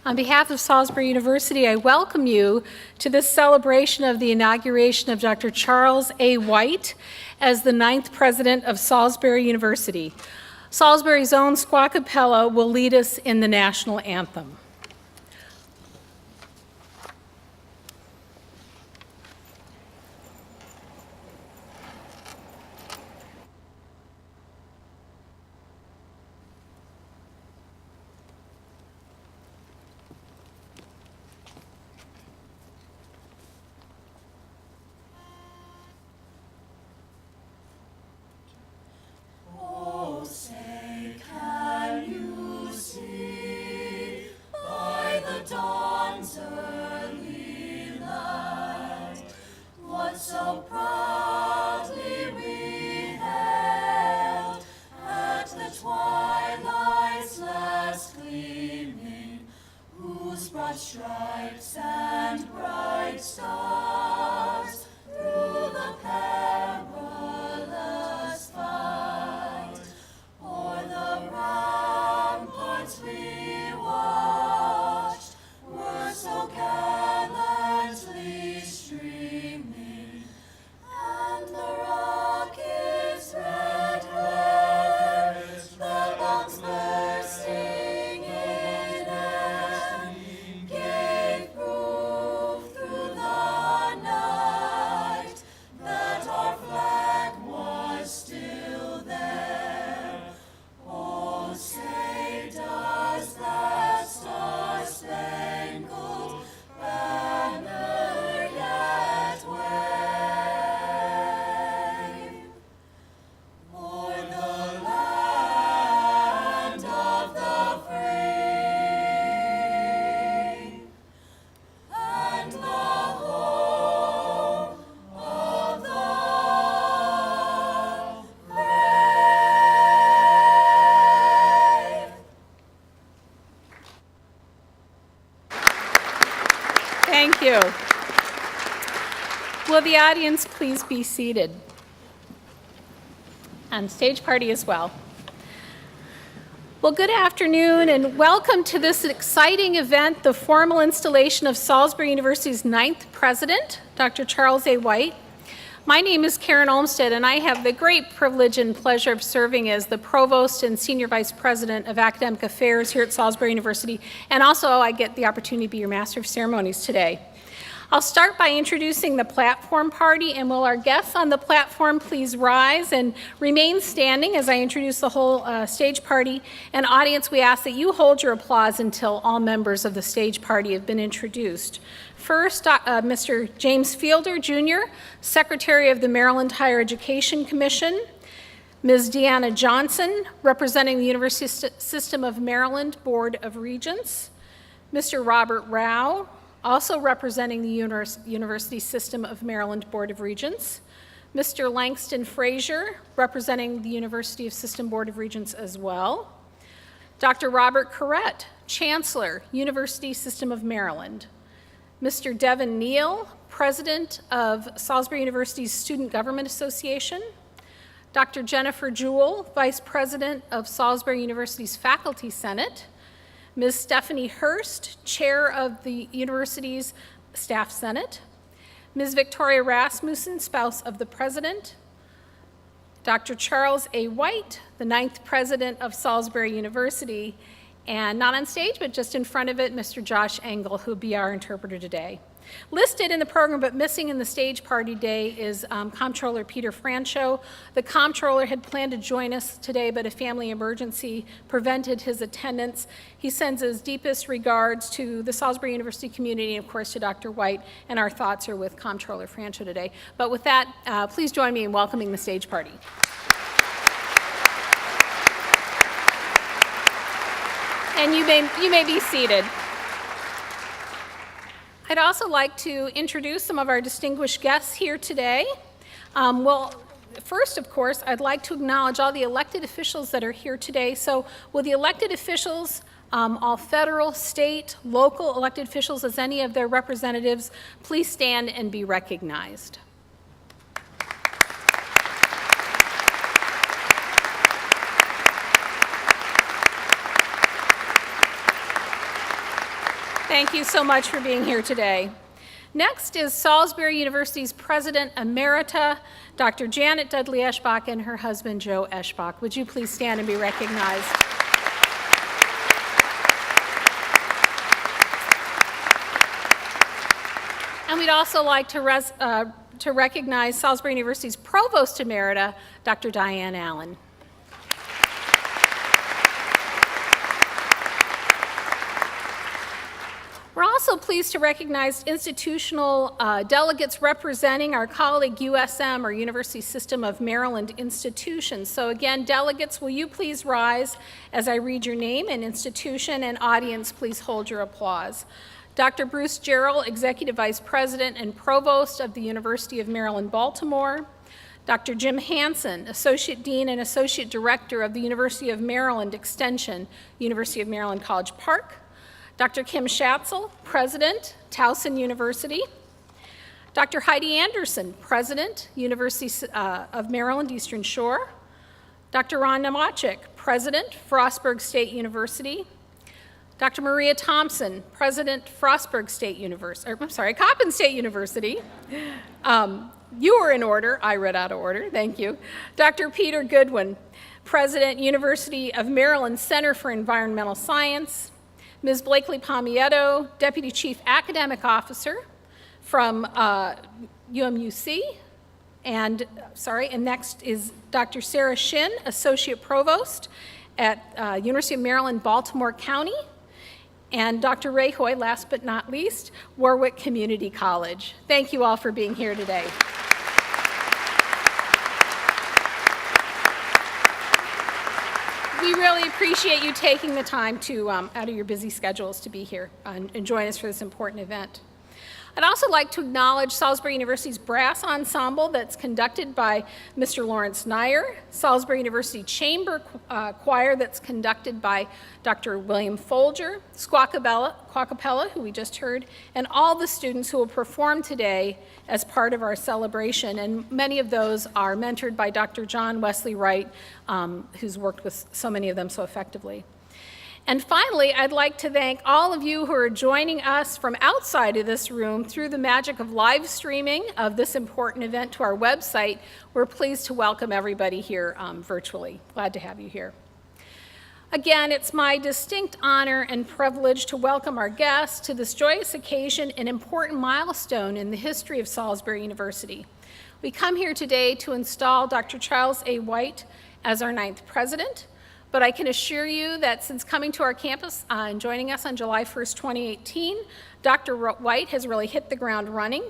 On behalf of Salisbury University, I welcome you to this celebration of the inauguration of Dr. Charles A. Wight as the 9th president of Salisbury University. Salisbury's own Squaw Capella will lead us in the national anthem. So proudly we hailed at the twilight's last gleaming, whose broad stripes and bright stars through the perilous fight o'er the ramparts we watched were so gallantly streaming. And the rocket's red glare, the bombs bursting in air, gave proof through the night that our flag was still there. Oh, say does that star-spangled banner yet wave o'er the land of the free and the home of the brave? Thank you. Will the audience please be seated? And stage party as well. Well, good afternoon and welcome to this exciting event, the formal installation of Salisbury University's 9th president, Dr. Charles A. Wight. My name is Karen Olmsted and I have the great privilege and pleasure of serving as the Provost and Senior Vice President of Academic Affairs here at Salisbury University, and also I get the opportunity to be your Master of Ceremonies today. I'll start by introducing the platform party, and will our guests on the platform please rise and remain standing as I introduce the whole stage party. And audience, we ask that you hold your applause until all members of the stage party have been introduced. First, Mr. James Fielder, Jr., Secretary of the Maryland Higher Education Commission. Ms. Deanna Johnson, representing the University System of Maryland Board of Regents. Mr. Robert Rao, also representing the University System of Maryland Board of Regents. Mr. Langston Frazier, representing the University of System Board of Regents as well. Dr. Robert Corrett, Chancellor, University System of Maryland. Mr. Devin Neal, President of Salisbury University's Student Government Association. Dr. Jennifer Jewell, Vice President of Salisbury University's Faculty Senate. Ms. Stephanie Hurst, Chair of the University's Staff Senate. Ms. Victoria Rasmussen, Spouse of the President. Dr. Charles A. Wight, the 9th President of Salisbury University, and not on stage, but just in front of it, Mr. Josh Engel, who will be our interpreter today. Listed in the program but missing in the stage party day is Comptroller Peter Francho. The Comptroller had planned to join us today, but a family emergency prevented his attendance. He sends his deepest regards to the Salisbury University community and, of course, to Dr. Wight, and our thoughts are with Comptroller Francho today. But with that, please join me in welcoming the stage party. And you may be seated. I'd also like to introduce some of our distinguished guests here today. Well, first, of course, I'd like to acknowledge all the elected officials that are here today. So will the elected officials, all federal, state, local elected officials, as any of their representatives, please stand and be recognized. Thank you so much for being here today. Next is Salisbury University's President Emerita, Dr. Janet Dudley Eschbach, and her husband, Joe Eschbach. Would you please stand and be recognized? And we'd also like to recognize Salisbury University's Provost Emerita, Dr. Diane Allen. We're also pleased to recognize institutional delegates representing our colleague USM, or University System of Maryland institutions. So again, delegates, will you please rise as I read your name and institution, and audience, please hold your applause. Dr. Bruce Jarrell, Executive Vice President and Provost of the University of Maryland, Baltimore. Dr. Jim Hansen, Associate Dean and Associate Director of the University of Maryland Extension, University of Maryland College Park. Dr. Kim Schatzel, President, Towson University. Dr. Heidi Anderson, President, University of Maryland Eastern Shore. Dr. Ron Nemachik, President, Frostburg State University. Dr. Maria Thompson, President, Coppin State University. You were in order. I read out of order. Thank you. Dr. Peter Goodwin, President, University of Maryland Center for Environmental Science. Ms. Blakely Palmietto, Deputy Chief Academic Officer from UMUC. And next is Dr. Sarah Shin, Associate Provost at University of Maryland, Baltimore County. And Dr. Ray Hoy, last but not least, Warwick Community College. Thank you all for being here today. We really appreciate you taking the time to, out of your busy schedules, to be here and join us for this important event. I'd also like to acknowledge Salisbury University's brass ensemble that's conducted by Mr. Lawrence Nyer, Salisbury University Chamber Choir that's conducted by Dr. William Folger, Squawkapella, who we just heard, and all the students who will perform today as part of our celebration. And many of those are mentored by Dr. John Wesley Wright, who's worked with so many of them so effectively. And finally, I'd like to thank all of you who are joining us from outside of this room through the magic of live streaming of this important event to our website. We're pleased to welcome everybody here virtually. Glad to have you here. Again, it's my distinct honor and privilege to welcome our guests to this joyous occasion, an important milestone in the history of Salisbury University. We come here today to install Dr. Charles A. Wight as our 9th president. But I can assure you that since coming to our campus and joining us on July 1st, 2018, Dr. Wight has really hit the ground running.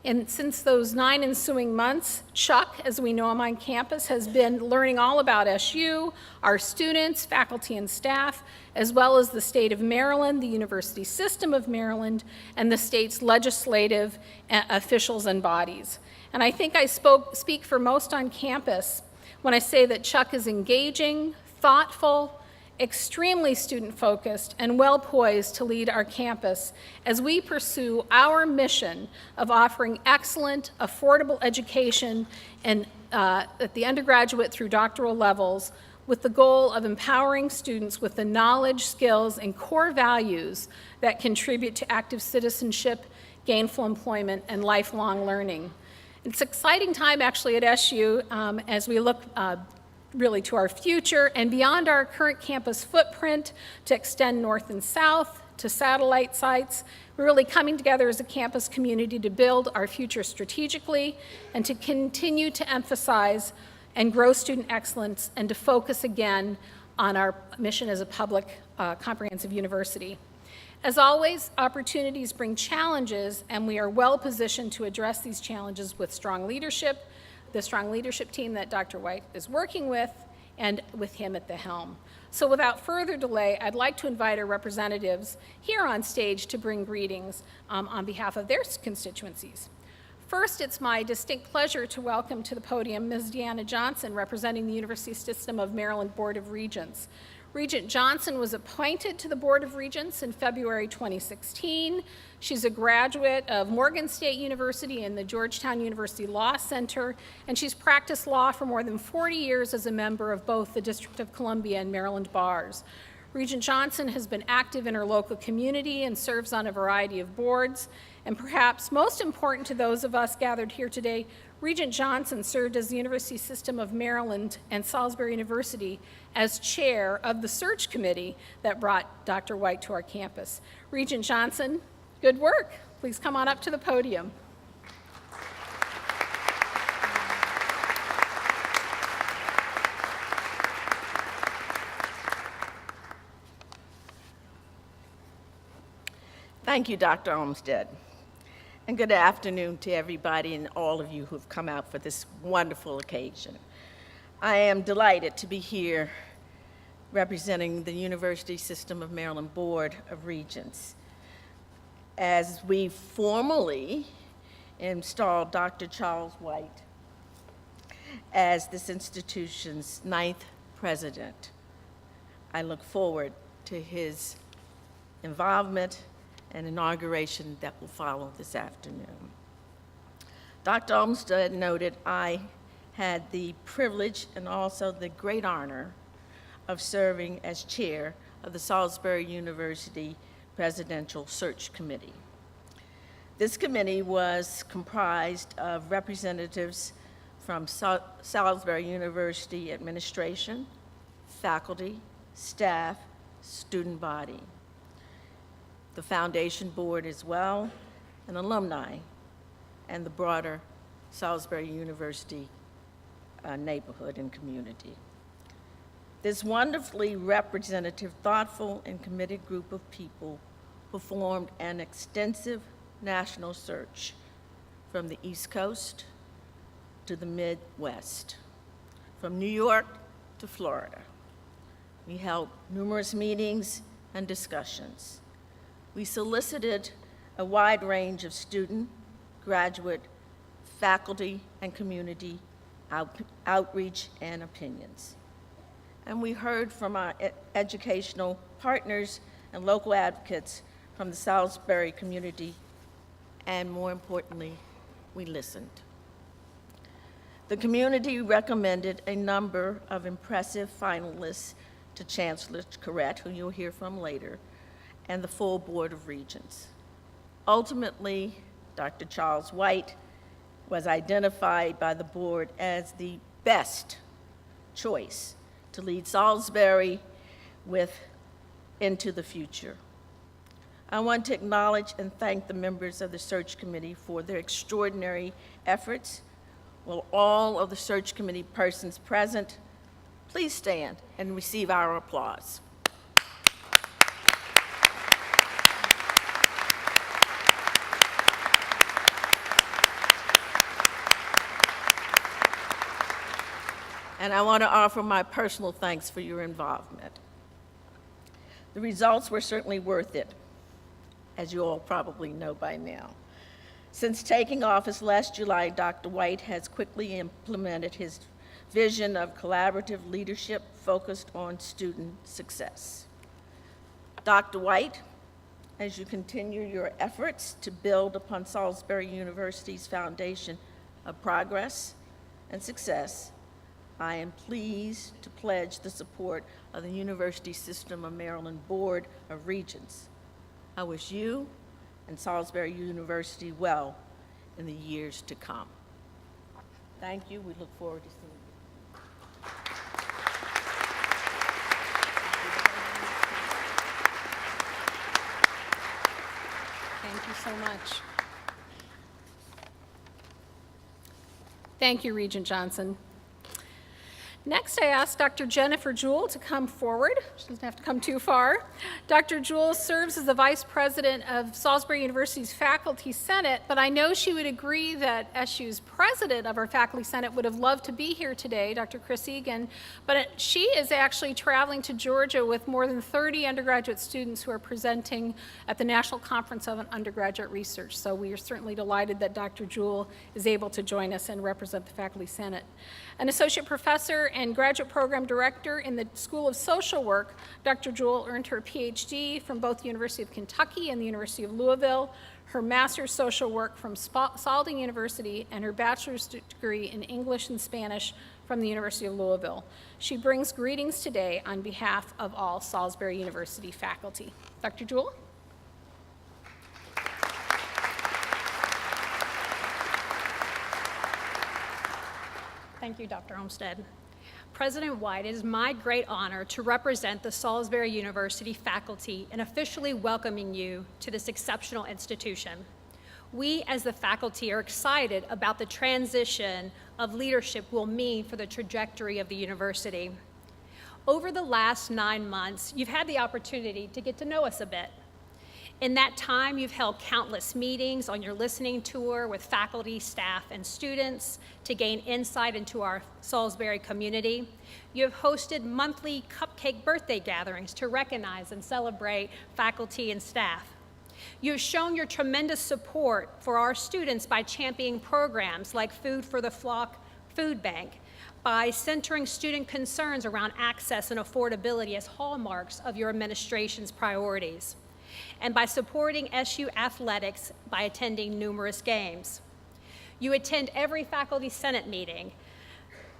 And since those 9 ensuing months, Chuck, as we know him on campus, has been learning all about SU, our students, faculty, and staff, as well as the state of Maryland, the University System of Maryland, and the state's legislative officials and bodies. And I think I speak for most on campus when I say that Chuck is engaging, thoughtful, extremely student-focused, and well-poised to lead our campus as we pursue our mission of offering excellent, affordable education at the undergraduate through doctoral levels, with the goal of empowering students with the knowledge, skills, and core values that contribute to active citizenship, gainful employment, and lifelong learning. It's an exciting time, actually, at SU as we look really to our future and beyond our current campus footprint to extend north and south to satellite sites. We're really coming together as a campus community to build our future strategically and to continue to emphasize and grow student excellence and to focus again on our mission as a public comprehensive university. As always, opportunities bring challenges, and we are well positioned to address these challenges with strong leadership, the strong leadership team that Dr. Wight is working with, and with him at the helm. So without further delay, I'd like to invite our representatives here on stage to bring greetings on behalf of their constituencies. First, it's my distinct pleasure to welcome to the podium Ms. Deanna Johnson, representing the University System of Maryland Board of Regents. Regent Johnson was appointed to the Board of Regents in February 2016. She's a graduate of Morgan State University and the Georgetown University Law Center, and she's practiced law for more than 40 years as a member of both the District of Columbia and Maryland bars. Regent Johnson has been active in her local community and serves on a variety of boards. And perhaps most important to those of us gathered here today, Regent Johnson served as the University System of Maryland and Salisbury University as chair of the search committee that brought Dr. Wight to our campus. Regent Johnson, good work. Please come on up to the podium. Thank you, Dr. Olmsted. And good afternoon to everybody and all of you who've come out for this wonderful occasion. I am delighted to be here representing the University System of Maryland Board of Regents as we formally install Dr. Charles Wight as this institution's 9th president. I look forward to his involvement and inauguration that will follow this afternoon. Dr. Olmsted noted I had the privilege and also the great honor of serving as chair of the Salisbury University Presidential Search Committee. This committee was comprised of representatives from Salisbury University administration, faculty, staff, student body, the foundation board as well, and alumni, and the broader Salisbury University neighborhood and community. This wonderfully representative, thoughtful, and committed group of people performed an extensive national search from the East Coast to the Midwest, from New York to Florida. We held numerous meetings and discussions. We solicited a wide range of student, graduate, faculty, and community outreach and opinions. And we heard from our educational partners and local advocates from the Salisbury community, and more importantly, we listened. The community recommended a number of impressive finalists to Chancellor Corrett, who you'll hear from later, and the full Board of Regents. Ultimately, Dr. Charles Wight was identified by the board as the best choice to lead Salisbury into the future. I want to acknowledge and thank the members of the search committee for their extraordinary efforts. Will all of the search committee persons present please stand and receive our applause. And I want to offer my personal thanks for your involvement. The results were certainly worth it, as you all probably know by now. Since taking office last July, Dr. Wight has quickly implemented his vision of collaborative leadership focused on student success. Dr. Wight, as you continue your efforts to build upon Salisbury University's foundation of progress and success, I am pleased to pledge the support of the University System of Maryland Board of Regents. I wish you and Salisbury University well in the years to come. Thank you. We look forward to seeing you. so much. Thank you, Regent Johnson. Next, I ask Dr. Jennifer Jewell to come forward. She doesn't have to come too far. Dr. Jewell serves as the Vice President of Salisbury University's Faculty Senate, but I know she would agree that SU's President of our Faculty Senate would have loved to be here today, Dr. Chris Egan, but she is actually traveling to Georgia with more than 30 undergraduate students who are presenting at the National Conference on Undergraduate Research. So we are certainly delighted that Dr. Jewell is able to join us and represent the Faculty Senate. An associate professor and graduate program director in the School of Social Work, Dr. Jewell earned her PhD from both the University of Kentucky and the University of Louisville, her master's social work from Spalding University, and her bachelor's degree in English and Spanish from the University of Louisville. She brings greetings today on behalf of all Salisbury University faculty. Dr. Jewell? Thank you, Dr. Olmsted. President Wight, it is my great honor to represent the Salisbury University faculty in officially welcoming you to this exceptional institution. We, as the faculty, are excited about the transition of leadership will mean for the trajectory of the university. Over the last 9 months, you've had the opportunity to get to know us a bit. In that time, you've held countless meetings on your listening tour with faculty, staff, and students to gain insight into our Salisbury community. You have hosted monthly cupcake birthday gatherings to recognize and celebrate faculty and staff. You have shown your tremendous support for our students by championing programs like Food for the Flock Food Bank, by centering student concerns around access and affordability as hallmarks of your administration's priorities, and by supporting SU athletics by attending numerous games. You attend every Faculty Senate meeting,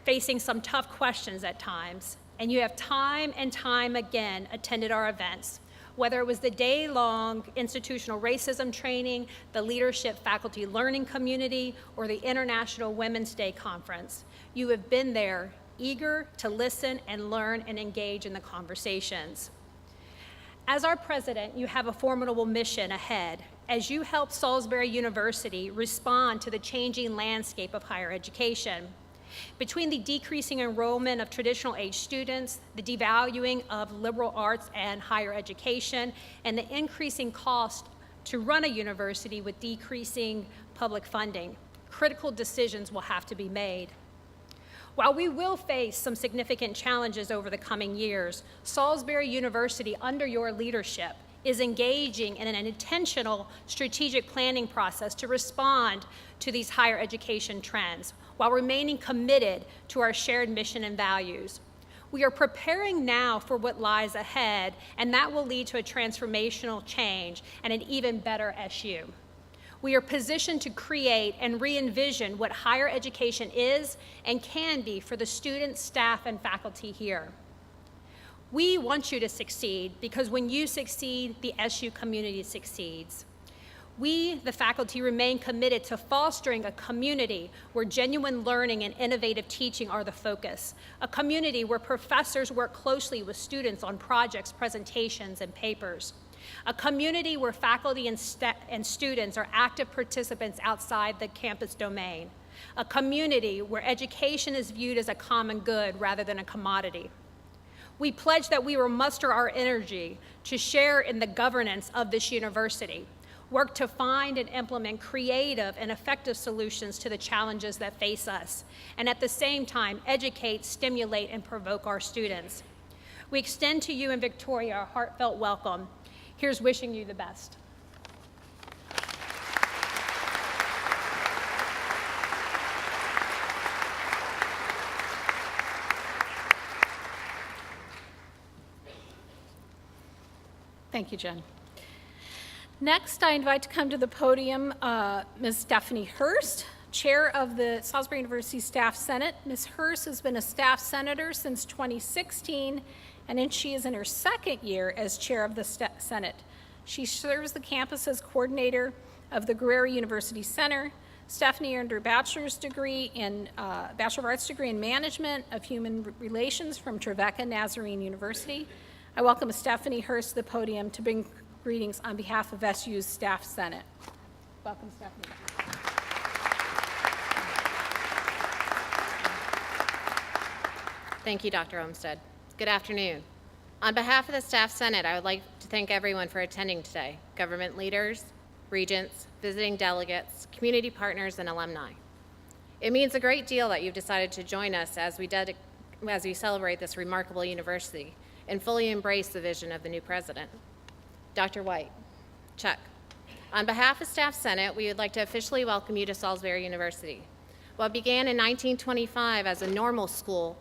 facing some tough questions at times, and you have time and time again attended our events, whether it was the day-long institutional racism training, the Leadership Faculty Learning Community, or the International Women's Day Conference. You have been there, eager to listen and learn and engage in the conversations. As our president, you have a formidable mission ahead as you help Salisbury University respond to the changing landscape of higher education. Between the decreasing enrollment of traditional age students, the devaluing of liberal arts and higher education, and the increasing cost to run a university with decreasing public funding, critical decisions will have to be made. While we will face some significant challenges over the coming years, Salisbury University, under your leadership, is engaging in an intentional strategic planning process to respond to these higher education trends, while remaining committed to our shared mission and values. We are preparing now for what lies ahead, and that will lead to a transformational change and an even better SU. We are positioned to create and re-envision what higher education is and can be for the students, staff, and faculty here. We want you to succeed because when you succeed, the SU community succeeds. We, the faculty, remain committed to fostering a community where genuine learning and innovative teaching are the focus, a community where professors work closely with students on projects, presentations, and papers, a community where faculty and students are active participants outside the campus domain, a community where education is viewed as a common good rather than a commodity. We pledge that we will muster our energy to share in the governance of this university, work to find and implement creative and effective solutions to the challenges that face us, and at the same time, educate, stimulate, and provoke our students. We extend to you in Victoria a heartfelt welcome. Here's wishing you the best. Thank you, Jen. Next, I invite to come to the podium Ms. Stephanie Hurst, Chair of the Salisbury University Staff Senate. Ms. Hurst has been a staff senator since 2016, and then she is in her second year as chair of the Senate. She serves the campus as coordinator of the Guerrero University Center. Stephanie earned her bachelor's degree in Bachelor of Arts degree in Management of Human Relations from Trevecca Nazarene University. I welcome Stephanie Hurst to the podium to bring greetings on behalf of SU's Staff Senate. Welcome, Stephanie. Thank you, Dr. Olmsted. Good afternoon. On behalf of the Staff Senate, I would like to thank everyone for attending today, government leaders, regents, visiting delegates, community partners, and alumni. It means a great deal that you've decided to join us as we celebrate this remarkable university and fully embrace the vision of the new president. Dr. Wight, Chuck, on behalf of Staff Senate, we would like to officially welcome you to Salisbury University. What began in 1925 as a normal school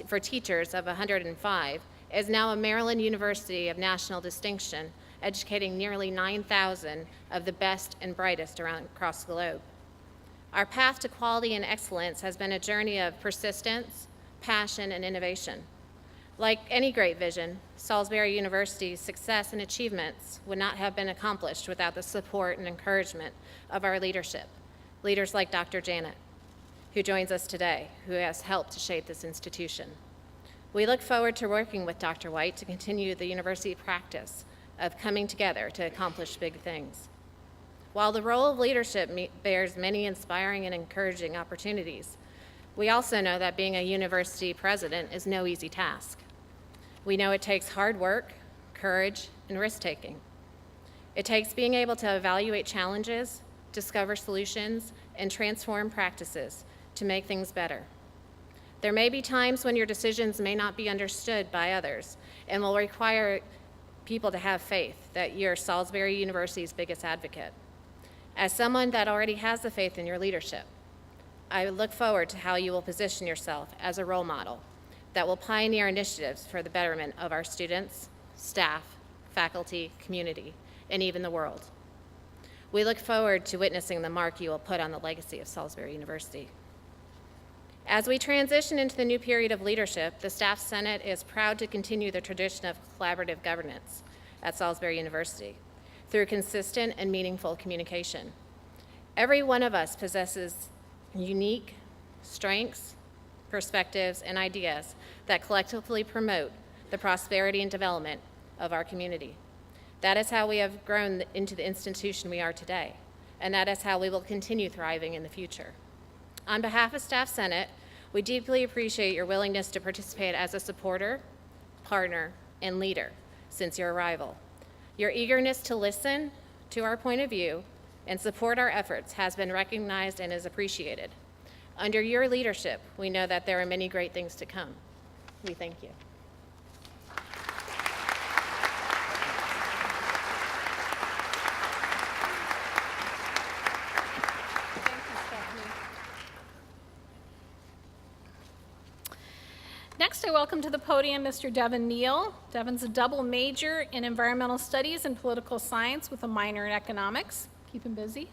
for teachers of 105 is now a Maryland University of national distinction, educating nearly 9,000 of the best and brightest across the globe. Our path to quality and excellence has been a journey of persistence, passion, and innovation. Like any great vision, Salisbury University's success and achievements would not have been accomplished without the support and encouragement of our leadership, leaders like Dr. Janet, who joins us today, who has helped to shape this institution. We look forward to working with Dr. Wight to continue the university practice of coming together to accomplish big things. While the role of leadership bears many inspiring and encouraging opportunities, we also know that being a university president is no easy task. We know it takes hard work, courage, and risk-taking. It takes being able to evaluate challenges, discover solutions, and transform practices to make things better. There may be times when your decisions may not be understood by others and will require people to have faith that you're Salisbury University's biggest advocate. As someone that already has the faith in your leadership, I look forward to how you will position yourself as a role model that will pioneer initiatives for the betterment of our students, staff, faculty, community, and even the world. We look forward to witnessing the mark you will put on the legacy of Salisbury University. As we transition into the new period of leadership, the Staff Senate is proud to continue the tradition of collaborative governance at Salisbury University through consistent and meaningful communication. Every one of us possesses unique strengths, perspectives, and ideas that collectively promote the prosperity and development of our community. That is how we have grown into the institution we are today, and that is how we will continue thriving in the future. On behalf of Staff Senate, we deeply appreciate your willingness to participate as a supporter, partner, and leader since your arrival. Your eagerness to listen to our point of view and support our efforts has been recognized and is appreciated. Under your leadership, we know that there are many great things to come. We thank you. Next, I welcome to the podium Mr. Devin Neal. Devin's a double major in environmental studies and political science with a minor in economics. Keep him busy.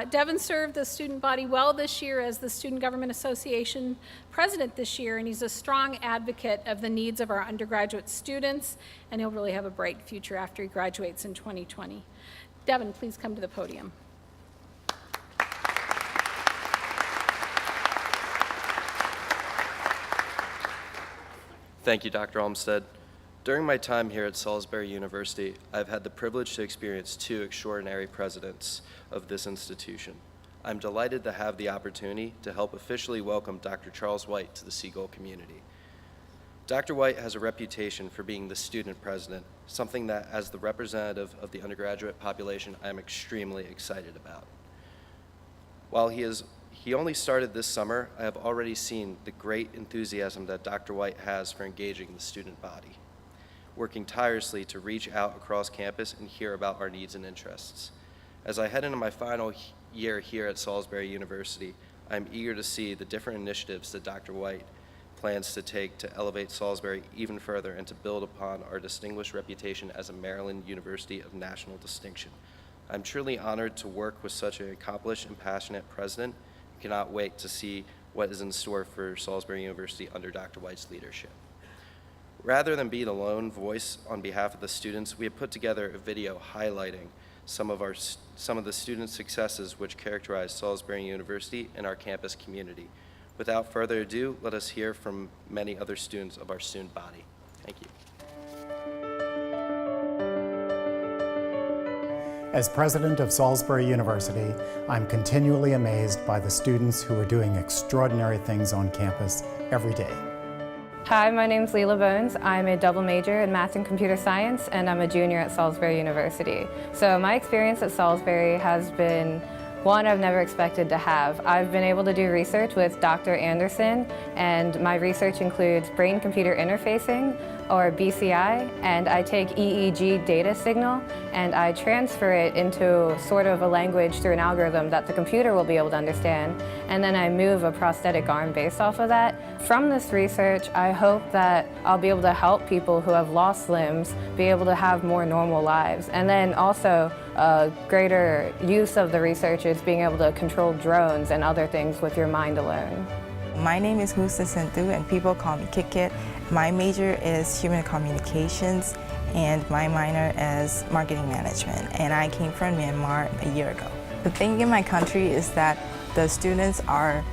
Devin served the student body well this year as the Student Government Association president this year, and he's a strong advocate of the needs of our undergraduate students, and he'll really have a bright future after he graduates in 2020. Devin, please come to the podium. Thank you, Dr. Olmsted. During my time here at Salisbury University, I've had the privilege to experience two extraordinary presidents of this institution. I'm delighted to have the opportunity to help officially welcome Dr. Charles Wight to the Seagull community. Dr. Wight has a reputation for being the student president, something that, as the representative of the undergraduate population, I am extremely excited about. While he only started this summer, I have already seen the great enthusiasm that Dr. Wight has for engaging the student body, working tirelessly to reach out across campus and hear about our needs and interests. As I head into my final year here at Salisbury University, I'm eager to see the different initiatives that Dr. Wight plans to take to elevate Salisbury even further and to build upon our distinguished reputation as a Maryland University of national distinction. I'm truly honored to work with such an accomplished and passionate president. I cannot wait to see what is in store for Salisbury University under Dr. Wight's leadership. Rather than be the lone voice on behalf of the students, we have put together a video highlighting some of the student successes which characterize Salisbury University and our campus community. Without further ado, let us hear from many other students of our student body. Thank you. As president of Salisbury University, I'm continually amazed by the students who are doing extraordinary things on campus every day. Hi, my name's Leila Bones. I'm a double major in math and computer science, and I'm a junior at Salisbury University. So my experience at Salisbury has been one I've never expected to have. I've been able to do research with Dr. Anderson, and my research includes brain-computer interfacing, or BCI, and I take EEG data signal and I transfer it into sort of a language through an algorithm that the computer will be able to understand, and then I move a prosthetic arm based off of that. From this research, I hope that I'll be able to help people who have lost limbs be able to have more normal lives, and then also a greater use of the research is being able to control drones and other things with your mind alone. My name is Musa Sinthu and people call me Kikit. My major is human communications and my minor is marketing management, and I came from Myanmar a year ago. The thing in my country is that the students are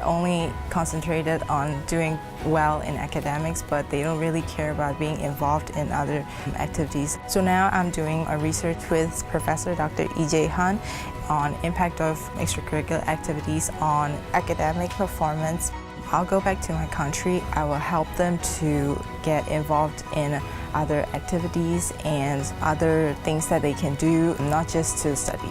only concentrated on doing well in academics, but they don't really care about being involved in other activities. So now I'm doing a research with Professor Dr. E.J. Han on impact of extracurricular activities on academic performance. I'll go back to my country. I will help them to get involved in other activities and other things that they can do, not just to study.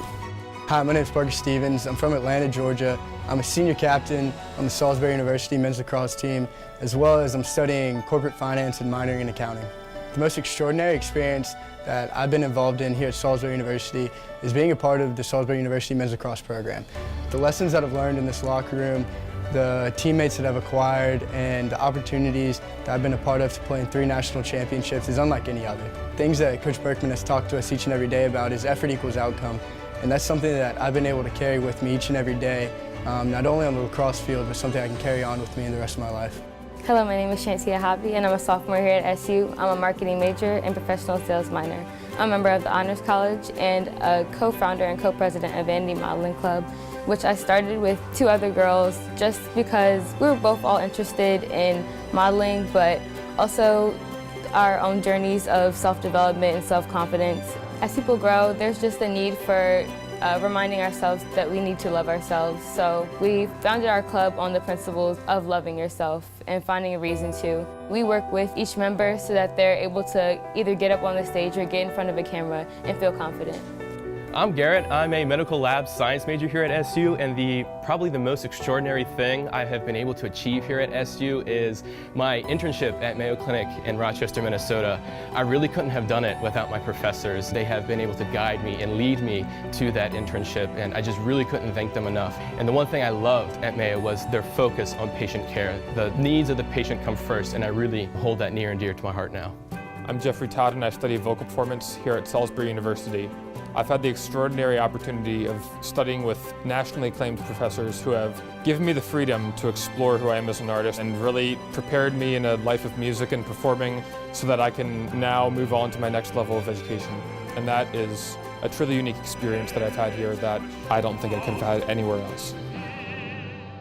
Hi, my name is Parker Stevens. I'm from Atlanta, Georgia. I'm a senior captain on the Salisbury University men's lacrosse team, as well as I'm studying corporate finance and minoring in accounting. The most extraordinary experience that I've been involved in here at Salisbury University is being a part of the Salisbury University men's lacrosse program. The lessons that I've learned in this locker room, the teammates that I've acquired, and the opportunities that I've been a part of to play in 3 national championships is unlike any other. Things that Coach Berkman has talked to us each and every day about is effort equals outcome. And that's something that I've been able to carry with me each and every day, not only on the lacrosse field, but something I can carry on with me in the rest of my life. Hello, my name is Shantia Hobby, and I'm a sophomore here at SU. I'm a marketing major and professional sales minor. I'm a member of the Honors College and a co-founder and co-president of Vanity Modeling Club, which I started with 2 other girls just because we were both all interested in modeling, but also our own journeys of self-development and self-confidence. As people grow, there's just a need for reminding ourselves that we need to love ourselves. So we founded our club on the principles of loving yourself and finding a reason to. We work with each member so that they're able to either get up on the stage or get in front of a camera and feel confident. I'm Garrett. I'm a medical lab science major here at SU, and probably the most extraordinary thing I have been able to achieve here at SU is my internship at Mayo Clinic in Rochester, Minnesota. I really couldn't have done it without my professors. They have been able to guide me and lead me to that internship, and I just really couldn't thank them enough. And the one thing I loved at Mayo was their focus on patient care. The needs of the patient come first, and I really hold that near and dear to my heart now. I'm Jeffrey Todd, and I study vocal performance here at Salisbury University. I've had the extraordinary opportunity of studying with nationally acclaimed professors who have given me the freedom to explore who I am as an artist and really prepared me in a life of music and performing so that I can now move on to my next level of education. And that is a truly unique experience that I've had here that I don't think I could have had anywhere else.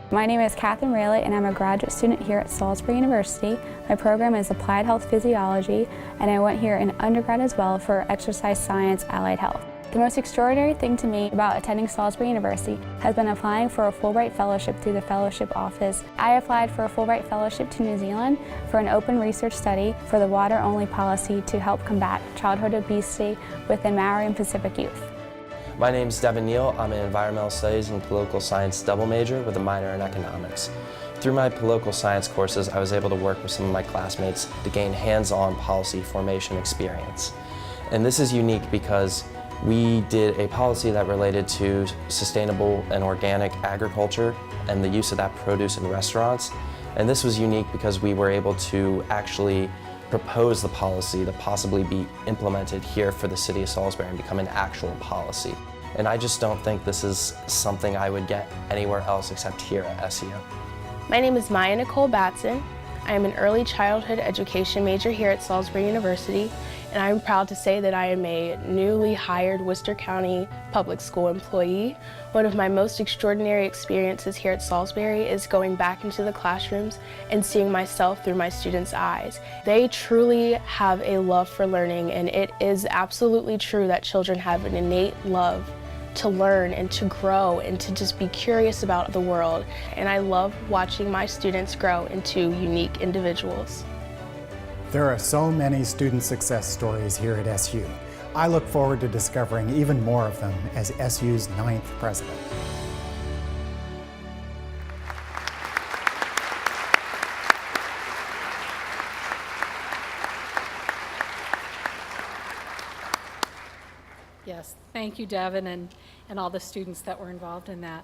My name is Katherine Rayleigh, and I'm a graduate student here at Salisbury University. My program is Applied Health Physiology, and I went here in undergrad as well for Exercise Science Allied Health. The most extraordinary thing to me about attending Salisbury University has been applying for a Fulbright Fellowship through the Fellowship Office. I applied for a Fulbright Fellowship to New Zealand for an open research study for the water-only policy to help combat childhood obesity within Maori and Pacific youth. My name is Devin Neal. I'm an environmental studies and political science double major with a minor in economics. Through my political science courses, I was able to work with some of my classmates to gain hands-on policy formation experience. And this is unique because we did a policy that related to sustainable and organic agriculture and the use of that produce in restaurants. And this was unique because we were able to actually propose the policy to possibly be implemented here for the city of Salisbury and become an actual policy. And I just don't think this is something I would get anywhere else except here at SU. My name is Maya Nicole Batson. I am an early childhood education major here at Salisbury University, and I'm proud to say that I am a newly hired Worcester County Public School employee. One of my most extraordinary experiences here at Salisbury is going back into the classrooms and seeing myself through my students' eyes. They truly have a love for learning, and it is absolutely true that children have an innate love to learn and to grow and to just be curious about the world. And I love watching my students grow into unique individuals. There are so many student success stories here at SU. I look forward to discovering even more of them as SU's 9th president. Yes, thank you, Devin, and all the students that were involved in that.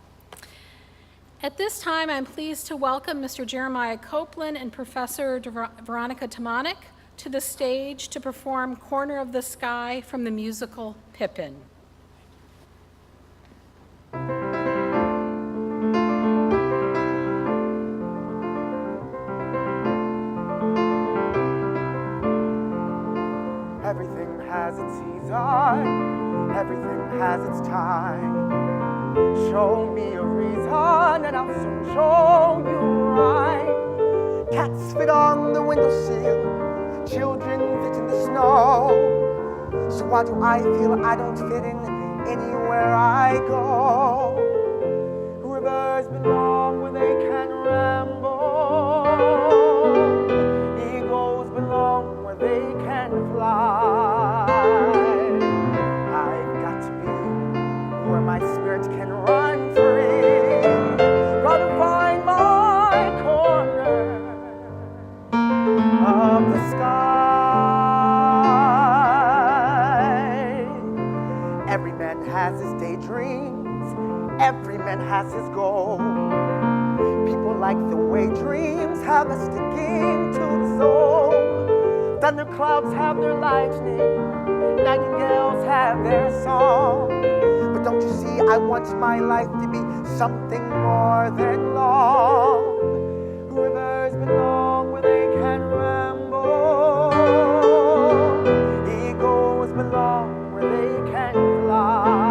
At this time, I'm pleased to welcome Mr. Jeremiah Copeland and Professor Veronica Tomanek to the stage to perform Corner of the Sky from the musical Pippin. Everything has its season, everything has its time. Show me a reason and I'll soon show you right. Cats fit on the windowsill, children fit in the snow. So why do I feel I don't fit in anywhere I go? Rivers belong where they can ramble. Eagles belong where they can fly. I've got to be where my spirit can run free. Gotta find my corner of the sky. Every man has his daydreams, every man has his goal. People like the way dreams have a sticking to the soul. Thunderclouds have their lightning, nightingales have their song. But don't you see, I want my life to be something more than long. Rivers belong where they can ramble. Eagles belong where they can fly.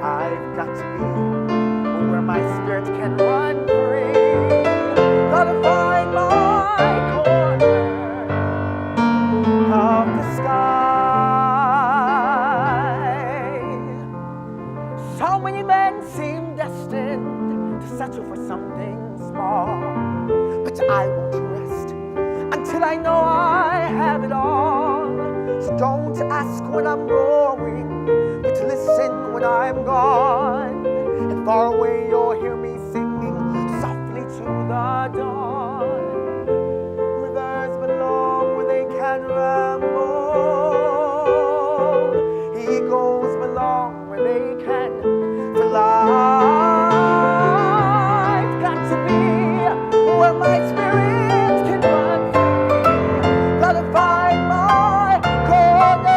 I've got to be where my spirit can run free. Gotta find my corner of the sky. So many men seem destined to settle for something small, but I won't rest until I know I have it all. So don't ask when I'm going, but listen when I'm gone. And far away you'll hear me singing softly to the dawn. Rivers belong where they can ramble. Eagles belong where they can fly. I've got to be where my spirit can run free. Gotta find my corner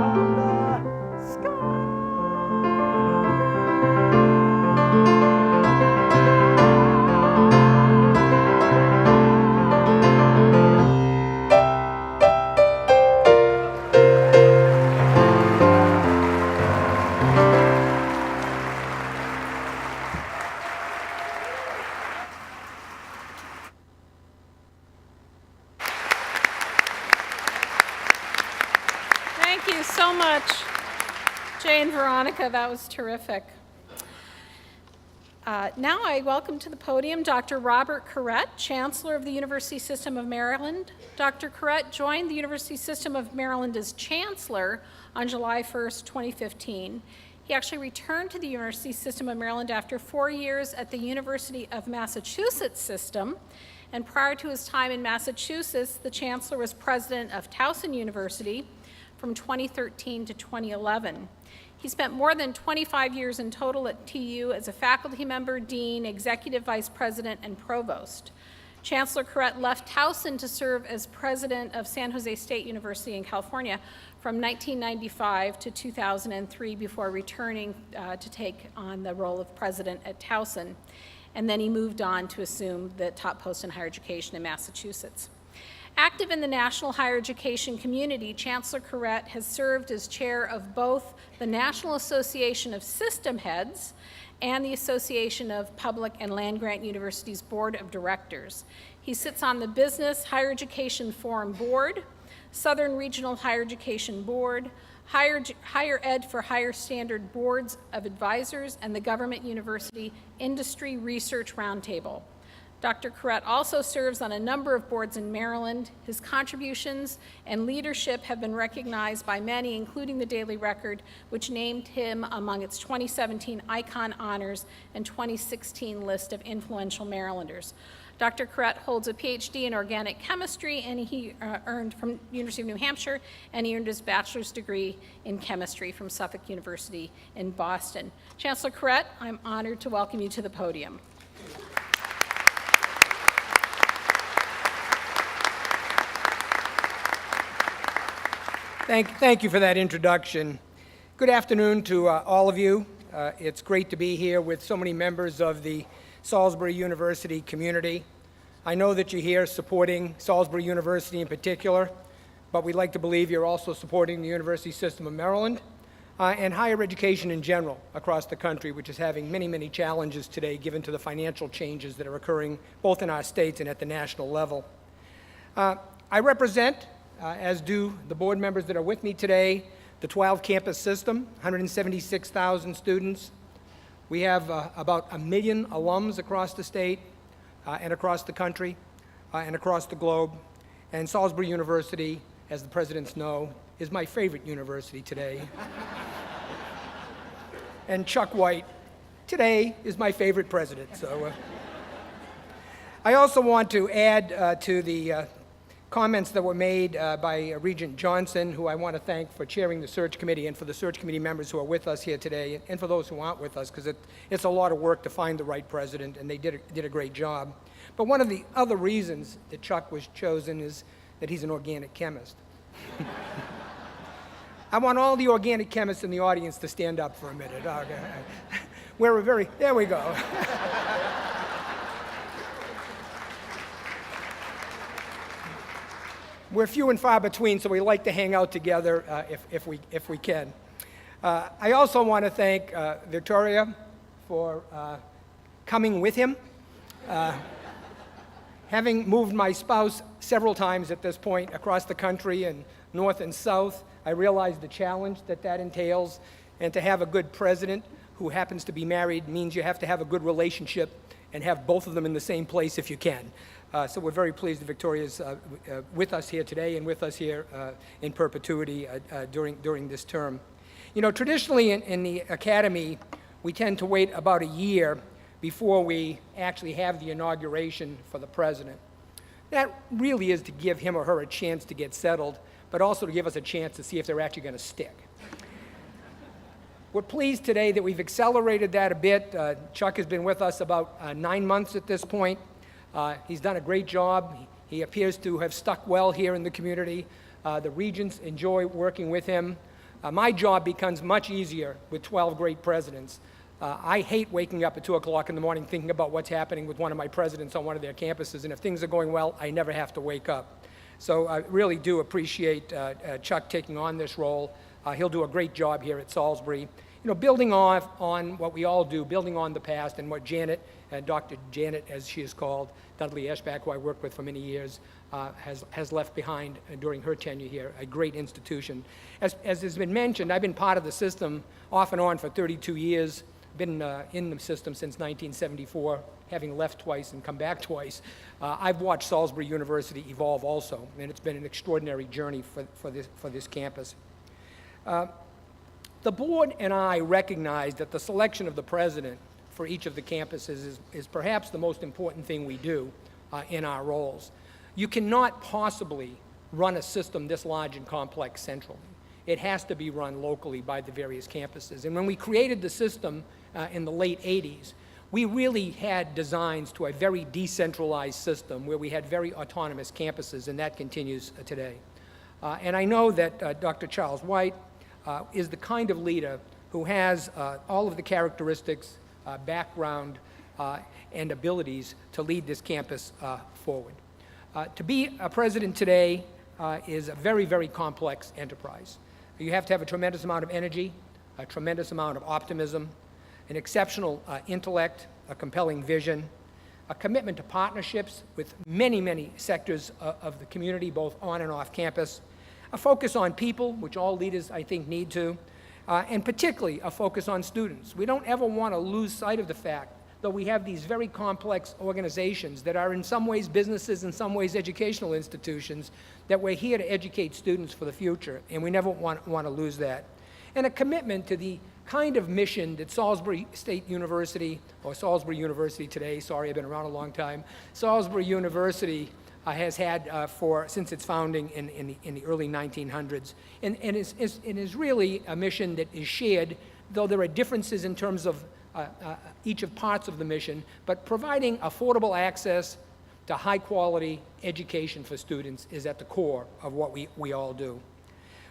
of the sky. Thank you so much, Jay and Veronica. That was terrific. Now I welcome to the podium Dr. Robert Corrett, Chancellor of the University System of Maryland. Dr. Corrett joined the University System of Maryland as Chancellor on July 1st, 2015. He actually returned to the University System of Maryland after 4 years at the University of Massachusetts System. And prior to his time in Massachusetts, the Chancellor was president of Towson University from 2013 to 2011. He spent more than 25 years in total at TU as a faculty member, dean, executive vice president, and provost. Chancellor Corrett left Towson to serve as president of San Jose State University in California from 1995 to 2003 before returning to take on the role of president at Towson. and then he moved on to assume the top post in higher education in Massachusetts. Active in the national higher education community, Chancellor Corrett has served as chair of both the National Association of System Heads and the Association of Public and Land-Grant Universities Board of Directors. He sits on the Business Higher Education Forum Board, Southern Regional Higher Education Board, Higher Ed for Higher Standard Boards of Advisors, and the Government University Industry Research Roundtable. Dr. Corrett also serves on a number of boards in Maryland. His contributions and leadership have been recognized by many, including the Daily Record, which named him among its 2017 Icon Honors and 2016 list of influential Marylanders. Dr. Corrett holds a PhD in organic chemistry, and he earned from University of New Hampshire, and he earned his bachelor's degree in chemistry from Suffolk University in Boston. Chancellor Corrett, I'm honored to welcome you to the podium. Thank you for that introduction. Good afternoon to all of you. It's great to be here with so many members of the Salisbury University community. I know that you're here supporting Salisbury University in particular, but we'd like to believe you're also supporting the University System of Maryland and higher education in general across the country, which is having many, many challenges today given to the financial changes that are occurring both in our states and at the national level. I represent, as do the board members that are with me today, the 12 campus system, 176,000 students. We have about 1 million alums across the state and across the country and across the globe. And Salisbury University, as the presidents know, is my favorite university today. And Chuck Wight, today, is my favorite president. So I also want to add to the comments that were made by Regent Johnson, who I want to thank for chairing the search committee, and for the search committee members who are with us here today, and for those who aren't with us, because it's a lot of work to find the right president, and they did a great job. But one of the other reasons that Chuck was chosen is that he's an organic chemist. I want all the organic chemists in the audience to stand up for a minute. Okay. There we go. We're few and far between, so we like to hang out together if we can. I also want to thank Victoria for coming with him. Having moved my spouse several times at this point across the country and north and south, I realize the challenge that entails, and to have a good president who happens to be married means you have to have a good relationship and have both of them in the same place if you can. So we're very pleased that Victoria's with us here today and with us here in perpetuity during this term. You know, traditionally in the academy, we tend to wait about a year before we actually have the inauguration for the president. That really is to give him or her a chance to get settled, but also to give us a chance to see if they're actually going to stick. We're pleased today that we've accelerated that a bit. Chuck has been with us about 9 months at this point. He's done a great job. He appears to have stuck well here in the community. The regents enjoy working with him. My job becomes much easier with 12 great presidents. I hate waking up at 2 o'clock in the morning thinking about what's happening with one of my presidents on one of their campuses, and if things are going well, I never have to wake up. So I really do appreciate Chuck taking on this role. He'll do a great job here at Salisbury. You know, building on what we all do, building on the past, and what Janet, Dr. Janet, as she is called, Dudley Eschbach, who I worked with for many years, has left behind during her tenure here, a great institution. As has been mentioned, I've been part of the system off and on for 32 years, been in the system since 1974, having left twice and come back twice. I've watched Salisbury University evolve also, and it's been an extraordinary journey for this campus. The board and I recognize that the selection of the president for each of the campuses is perhaps the most important thing we do in our roles. You cannot possibly run a system this large and complex centrally. It has to be run locally by the various campuses. And when we created the system in the late 80s, we really had designs to a very decentralized system where we had very autonomous campuses, and that continues today. And I know that Dr. Charles Wight is the kind of leader who has all of the characteristics, background, and abilities to lead this campus forward. To be a president today is a very, very complex enterprise. You have to have a tremendous amount of energy, a tremendous amount of optimism, an exceptional intellect, a compelling vision, a commitment to partnerships with many, many sectors of the community, both on and off campus, a focus on people, which all leaders, I think, need to, and particularly a focus on students. We don't ever want to lose sight of the fact that we have these very complex organizations that are in some ways businesses, in some ways educational institutions, that we're here to educate students for the future, and we never want to lose that. And a commitment to the kind of mission that Salisbury State University, or Salisbury University today, sorry, I've been around a long time, Salisbury University has had since its founding in the early 1900s. And it is really a mission that is shared, though there are differences in terms of each of parts of the mission, but providing affordable access to high-quality education for students is at the core of what we all do.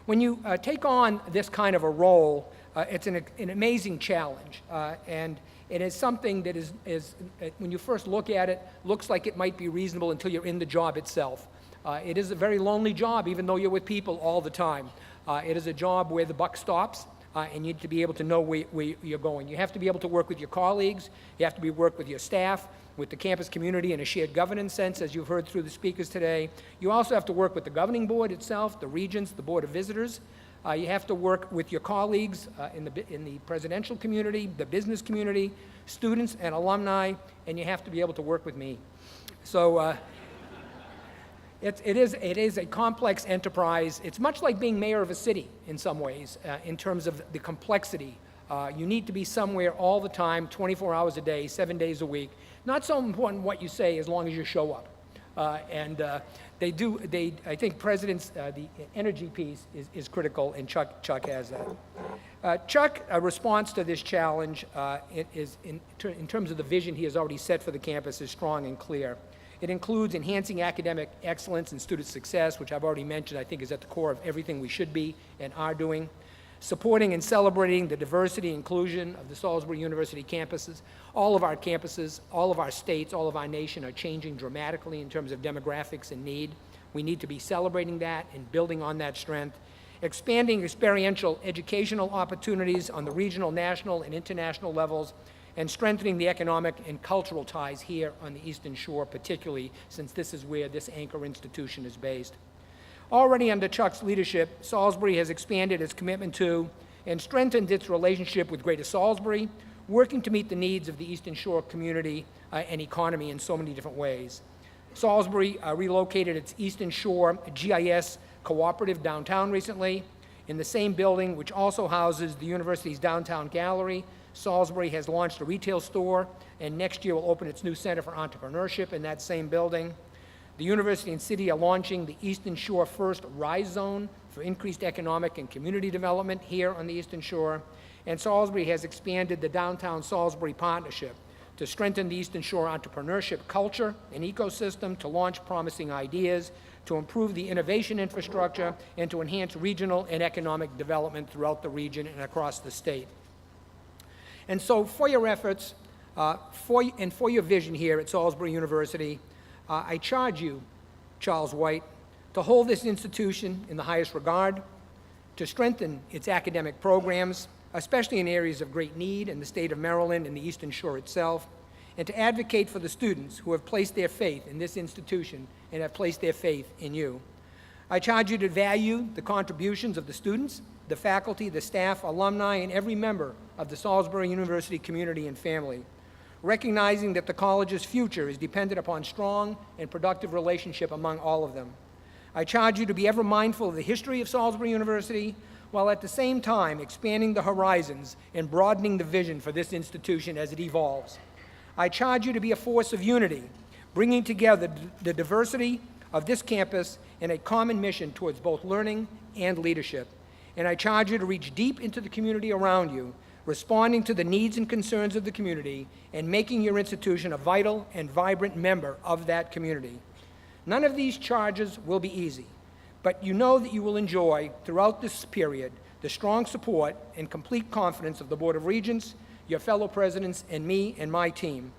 When you take on this kind of a role, it's an amazing challenge, and it is something that is, when you first look at it, looks like it might be reasonable until you're in the job itself. It is a very lonely job, even though you're with people all the time. It is a job where the buck stops, and you need to be able to know where you're going. You have to be able to work with your colleagues, you have to work with your staff, with the campus community in a shared governance sense, as you've heard through the speakers today. You also have to work with the governing board itself, the regents, the board of visitors. You have to work with your colleagues in the presidential community, the business community, students and alumni, and you have to be able to work with me. So it is a complex enterprise. It's much like being mayor of a city in some ways, in terms of the complexity. You need to be somewhere all the time, 24 hours a day, 7 days a week. Not so important what you say as long as you show up. I think presidents, the energy piece is critical, and Chuck has that. Chuck's response to this challenge in terms of the vision he has already set for the campus is strong and clear. It includes enhancing academic excellence and student success, which I've already mentioned, I think is at the core of everything we should be and are doing. Supporting and celebrating the diversity and inclusion of the Salisbury University campuses. All of our campuses, all of our states, all of our nation are changing dramatically in terms of demographics and need. We need to be celebrating that and building on that strength. Expanding experiential educational opportunities on the regional, national, and international levels, and strengthening the economic and cultural ties here on the Eastern Shore, particularly since this is where this anchor institution is based. Already under Chuck's leadership, Salisbury has expanded its commitment to and strengthened its relationship with Greater Salisbury, working to meet the needs of the Eastern Shore community and economy in so many different ways. Salisbury relocated its Eastern Shore GIS cooperative downtown recently. In the same building, which also houses the university's downtown gallery, Salisbury has launched a retail store, and next year will open its new Center for Entrepreneurship in that same building. The university and city are launching the Eastern Shore First Rise Zone for increased economic and community development here on the Eastern Shore. And Salisbury has expanded the Downtown Salisbury Partnership to strengthen the Eastern Shore entrepreneurship culture and ecosystem, to launch promising ideas, to improve the innovation infrastructure, and to enhance regional and economic development throughout the region and across the state. And so for your efforts, for your vision here at Salisbury University, I charge you, Charles Wight, to hold this institution in the highest regard, to strengthen its academic programs, especially in areas of great need in the state of Maryland and the Eastern Shore itself, and to advocate for the students who have placed their faith in this institution and have placed their faith in you. I charge you to value the contributions of the students, the faculty, the staff, alumni, and every member of the Salisbury University community and family, recognizing that the college's future is dependent upon strong and productive relationship among all of them. I charge you to be ever mindful of the history of Salisbury University, while at the same time expanding the horizons and broadening the vision for this institution as it evolves. I charge you to be a force of unity, bringing together the diversity of this campus in a common mission towards both learning and leadership. And I charge you to reach deep into the community around you, responding to the needs and concerns of the community, and making your institution a vital and vibrant member of that community. None of these charges will be easy, but you know that you will enjoy, throughout this period, the strong support and complete confidence of the Board of Regents, your fellow presidents, and me and my team.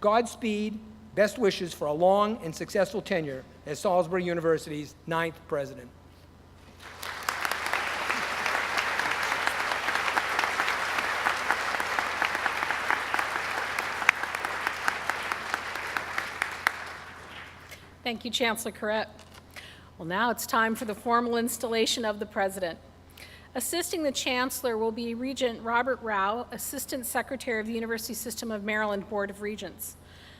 Godspeed, best wishes for a long and successful tenure as Salisbury University's 9th president. Thank you, Chancellor Corrett. Well, now it's time for the formal installation of the president. Assisting the Chancellor will be Regent Robert Rao, Assistant Secretary of the University System of Maryland Board of Regents.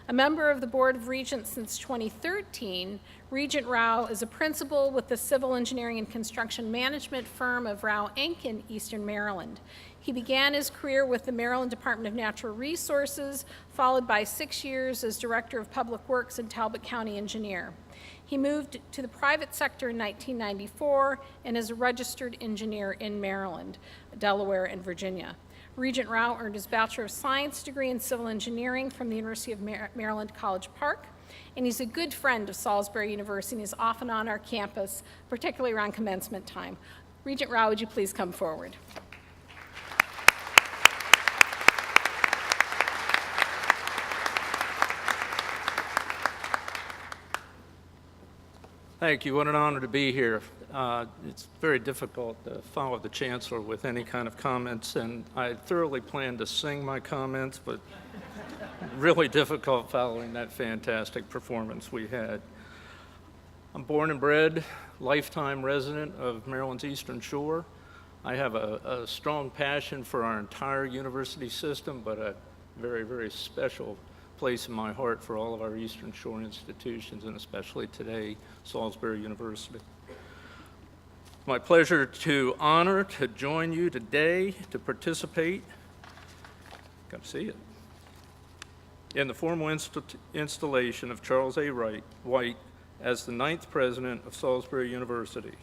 A member of the Board of Regents since 2013, Regent Rao is a principal with the civil engineering and construction management firm of Rao Inc. in Eastern Maryland. He began his career with the Maryland Department of Natural Resources, followed by 6 years as Director of Public Works and Talbot County Engineer. He moved to the private sector in 1994 and is a registered engineer in Maryland, Delaware, and Virginia. Regent Rao earned his Bachelor of Science degree in Civil Engineering from the University of Maryland College Park, and he's a good friend of Salisbury University and is often on our campus, particularly around commencement time. Regent Rao, would you please come forward? Thank you. What an honor to be here. It's very difficult to follow the Chancellor with any kind of comments, and I thoroughly planned to sing my comments, but really difficult following that fantastic performance we had. I'm born and bred, lifetime resident of Maryland's Eastern Shore. I have a strong passion for our entire university system, but a very, very special place in my heart for all of our Eastern Shore institutions, and especially today, Salisbury University. My pleasure to join you today to participate, got to see it, in the formal installation of Charles A. Wight as the 9th president of Salisbury University.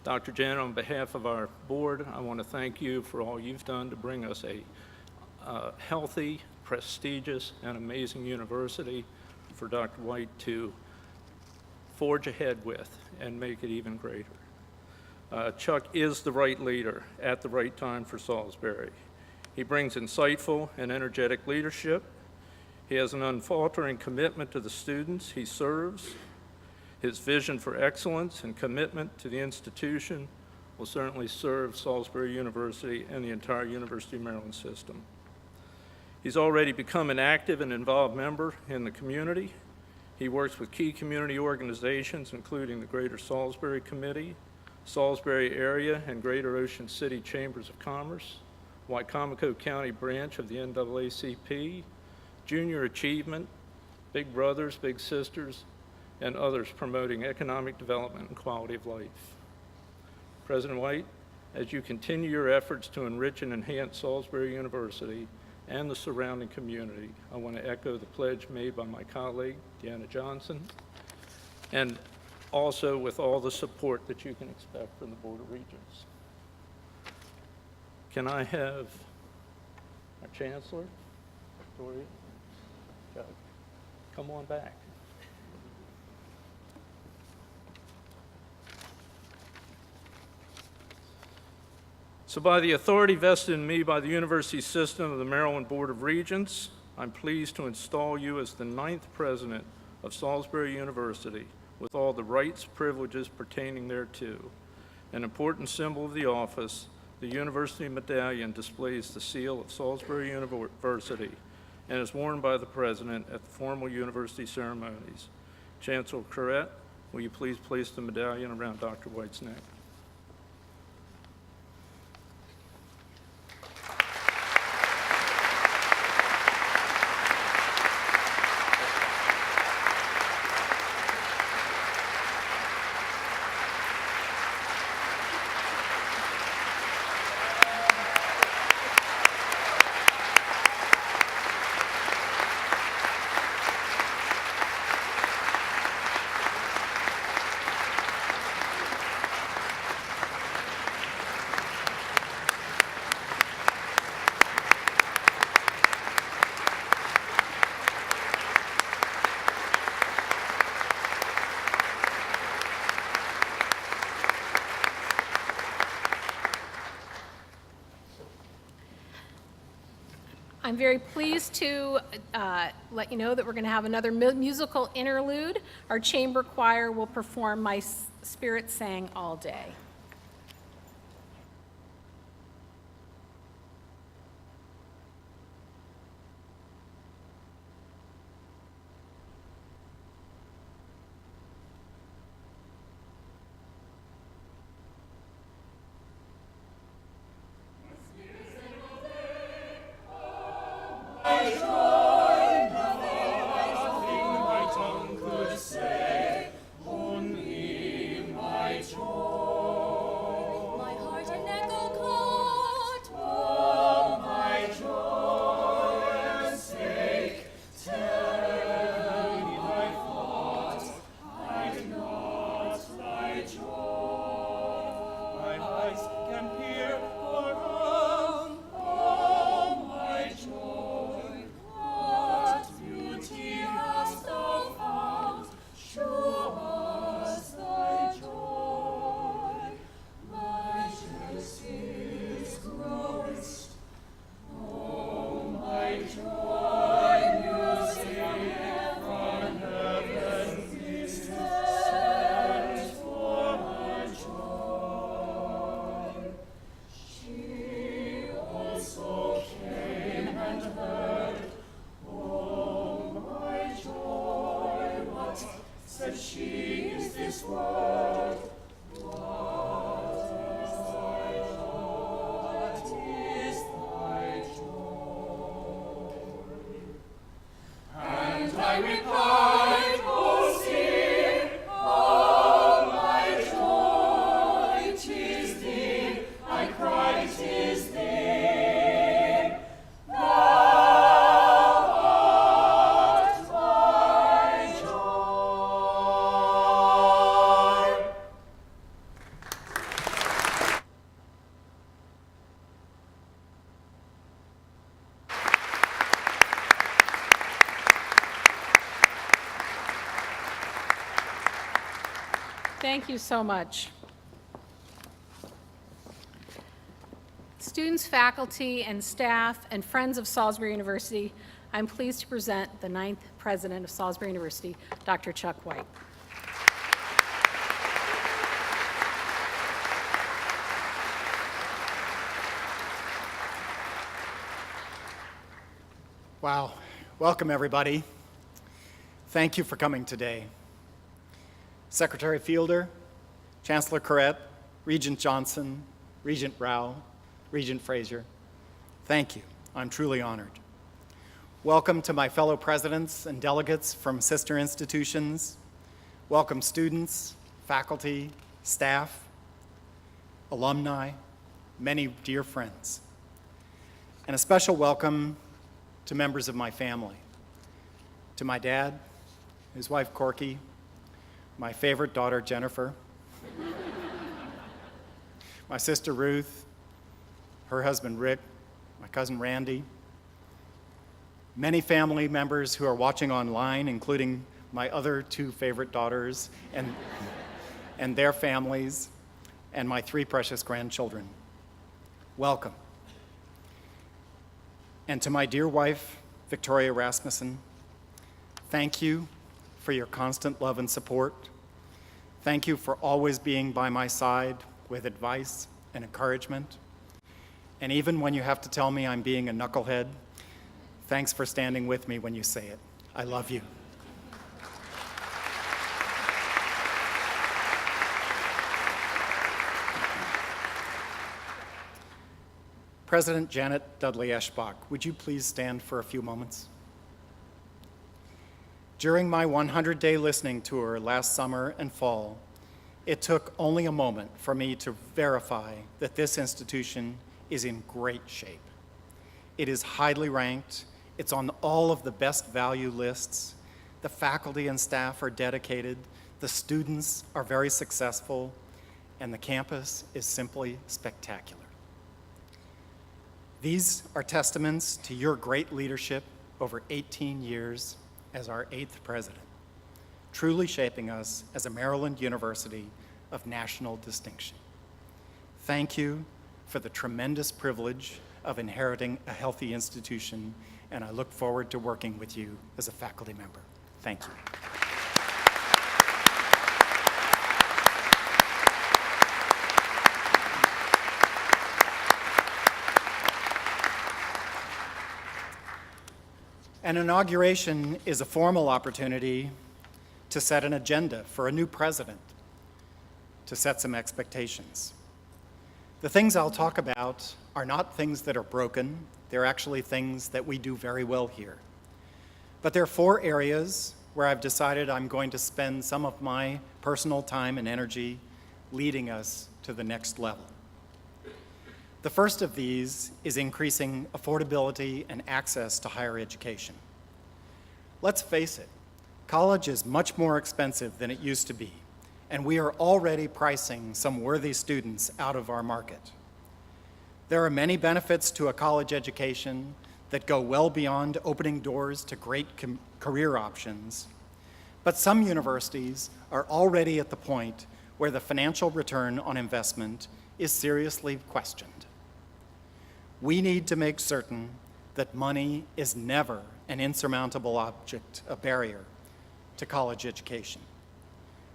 Dr. Janet, on behalf of our board, I want to thank you for all you've done to bring us a healthy, prestigious, and amazing university for Dr. Wight to forge ahead with and make it even greater. Chuck is the right leader at the right time for Salisbury. He brings insightful and energetic leadership. He has an unfaltering commitment to the students he serves. His vision for excellence and commitment to the institution will certainly serve Salisbury University and the entire University of Maryland system. He's already become an active and involved member in the community. He works with key community organizations, including the Greater Salisbury Committee, Salisbury Area and Greater Ocean City Chambers of Commerce, Wicomico County branch of the NAACP, Junior Achievement, Big Brothers, Big Sisters, and others promoting economic development and quality of life. President Wight, as you continue your efforts to enrich and enhance Salisbury University and the surrounding community, I want to echo the pledge made by my colleague, Deanna Johnson, and also with all the support that you can expect from the Board of Regents. Can I have our Chancellor, Victoria, Chuck, come on back. So by the authority vested in me by the University System of the Maryland Board of Regents, I'm pleased to install you as the 9th president of Salisbury University with all the rights, privileges pertaining thereto. An important symbol of the office, the University Medallion displays the seal of Salisbury University and is worn by the president at the formal university ceremonies. Chancellor Corrett, will you please place the medallion around Dr. Wight's neck? I'm very pleased to let you know that we're going to have another musical interlude. Our chamber choir will perform My Spirit Sang All Day. Thank you so much. Students, faculty, and staff, and friends of Salisbury University, I'm pleased to present the 9th president of Salisbury University, Dr. Chuck Wight. Wow. Welcome, everybody. Thank you for coming today. Secretary Fielder, Chancellor Corrett, Regent Johnson, Regent Rao, Regent Fraser, thank you. I'm truly honored. Welcome to my fellow presidents and delegates from sister institutions. Welcome students, faculty, staff, alumni, many dear friends. And a special welcome to members of my family. To my dad, his wife Corky, my favorite daughter Jennifer, my sister Ruth, her husband Rick, my cousin Randy, many family members who are watching online, including my other two favorite daughters and their families, and my 3 precious grandchildren. Welcome. And to my dear wife, Victoria Rasmussen, thank you for your constant love and support. Thank you for always being by my side with advice and encouragement. And even when you have to tell me I'm being a knucklehead, thanks for standing with me when you say it. I love you. President Janet Dudley Eschbach, would you please stand for a few moments? During my 100-day listening tour last summer and fall, it took only a moment for me to verify that this institution is in great shape. It is highly ranked, it's on all of the best value lists, the faculty and staff are dedicated, the students are very successful, and the campus is simply spectacular. These are testaments to your great leadership over 18 years as our 8th president, truly shaping us as a Maryland University of national distinction. Thank you for the tremendous privilege of inheriting a healthy institution, and I look forward to working with you as a faculty member. Thank you. An inauguration is a formal opportunity to set an agenda for a new president, to set some expectations. The things I'll talk about are not things that are broken. They're actually things that we do very well here. But there are 4 areas where I've decided I'm going to spend some of my personal time and energy leading us to the next level. The first of these is increasing affordability and access to higher education. Let's face it, college is much more expensive than it used to be, and we are already pricing some worthy students out of our market. There are many benefits to a college education that go well beyond opening doors to great career options, but some universities are already at the point where the financial return on investment is seriously questioned. We need to make certain that money is never an insurmountable object, a barrier to college education.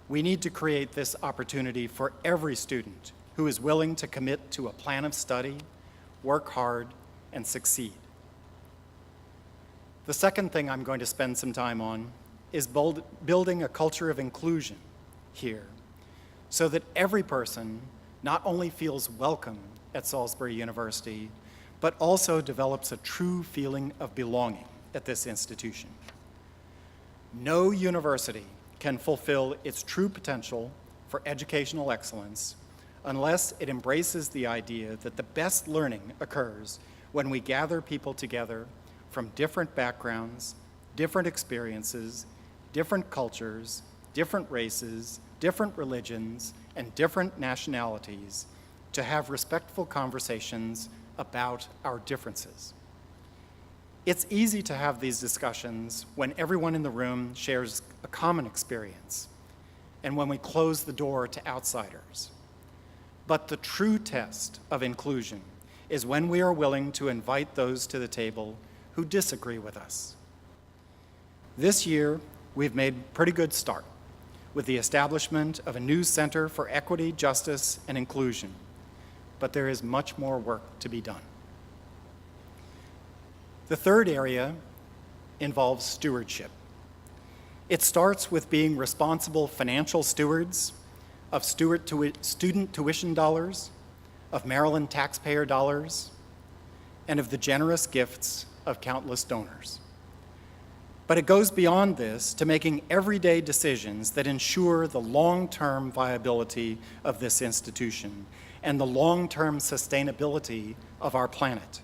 We need to create this opportunity for every student who is willing to commit to a plan of study, work hard, and succeed. The second thing I'm going to spend some time on is building a culture of inclusion here so that every person not only feels welcome at Salisbury University, but also develops a true feeling of belonging at this institution. No university can fulfill its true potential for educational excellence unless it embraces the idea that the best learning occurs when we gather people together from different backgrounds, different experiences, different cultures, different races, different religions, and different nationalities to have respectful conversations about our differences. It's easy to have these discussions when everyone in the room shares a common experience and when we close the door to outsiders. But the true test of inclusion is when we are willing to invite those to the table who disagree with us. This year, we've made a pretty good start with the establishment of a new Center for Equity, Justice, and Inclusion, but there is much more work to be done. The third area involves stewardship. It starts with being responsible financial stewards of student tuition dollars, of Maryland taxpayer dollars, and of the generous gifts of countless donors. But it goes beyond this to making everyday decisions that ensure the long-term viability of this institution and the long-term sustainability of our planet.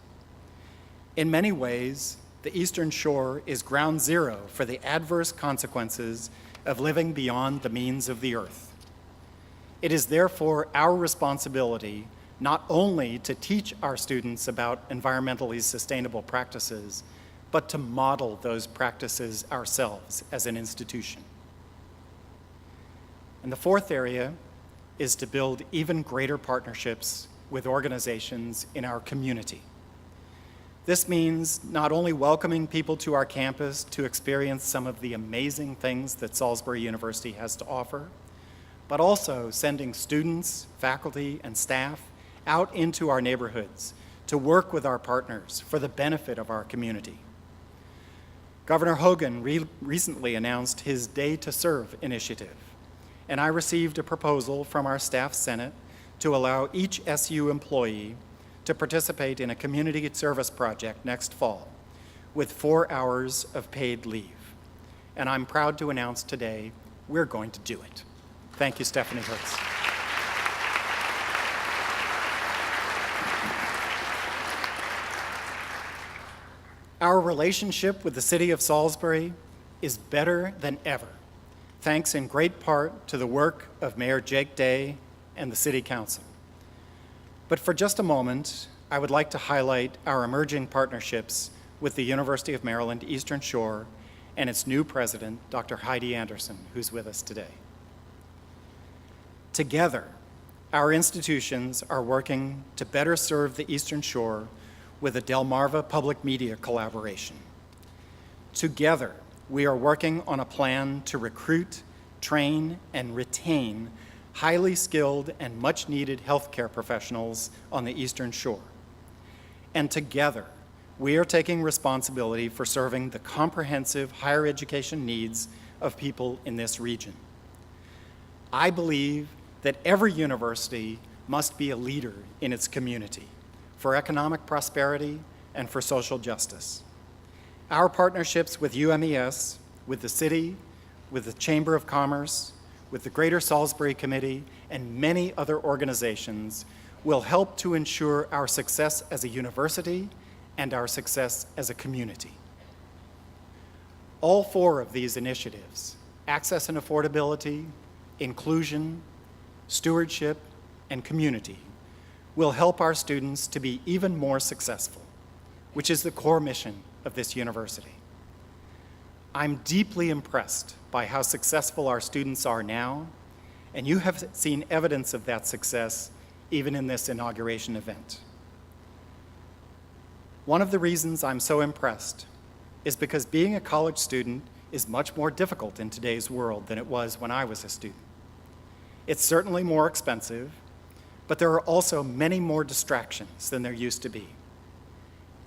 In many ways, the Eastern Shore is ground zero for the adverse consequences of living beyond the means of the earth. It is therefore our responsibility not only to teach our students about environmentally sustainable practices, but to model those practices ourselves as an institution. And the fourth area is to build even greater partnerships with organizations in our community. This means not only welcoming people to our campus to experience some of the amazing things that Salisbury University has to offer, but also sending students, faculty, and staff out into our neighborhoods to work with our partners for the benefit of our community. Governor Hogan recently announced his Day to Serve initiative, and I received a proposal from our staff senate to allow each SU employee to participate in a community service project next fall with 4 hours of paid leave. And I'm proud to announce today we're going to do it. Thank you, Stephanie Hertz. Our relationship with the city of Salisbury is better than ever, thanks in great part to the work of Mayor Jake Day and the City Council. But for just a moment, I would like to highlight our emerging partnerships with the University of Maryland Eastern Shore and its new president, Dr. Heidi Anderson, who's with us today. Together, our institutions are working to better serve the Eastern Shore with a Delmarva Public Media collaboration. Together, we are working on a plan to recruit, train, and retain highly skilled and much-needed healthcare professionals on the Eastern Shore. And together, we are taking responsibility for serving the comprehensive higher education needs of people in this region. I believe that every university must be a leader in its community for economic prosperity and for social justice. Our partnerships with UMES, with the city, with the Chamber of Commerce, with the Greater Salisbury Committee, and many other organizations will help to ensure our success as a university and our success as a community. All four of these initiatives, access and affordability, inclusion, stewardship, and community, will help our students to be even more successful, which is the core mission of this university. I'm deeply impressed by how successful our students are now, and you have seen evidence of that success even in this inauguration event. One of the reasons I'm so impressed is because being a college student is much more difficult in today's world than it was when I was a student. It's certainly more expensive, but there are also many more distractions than there used to be.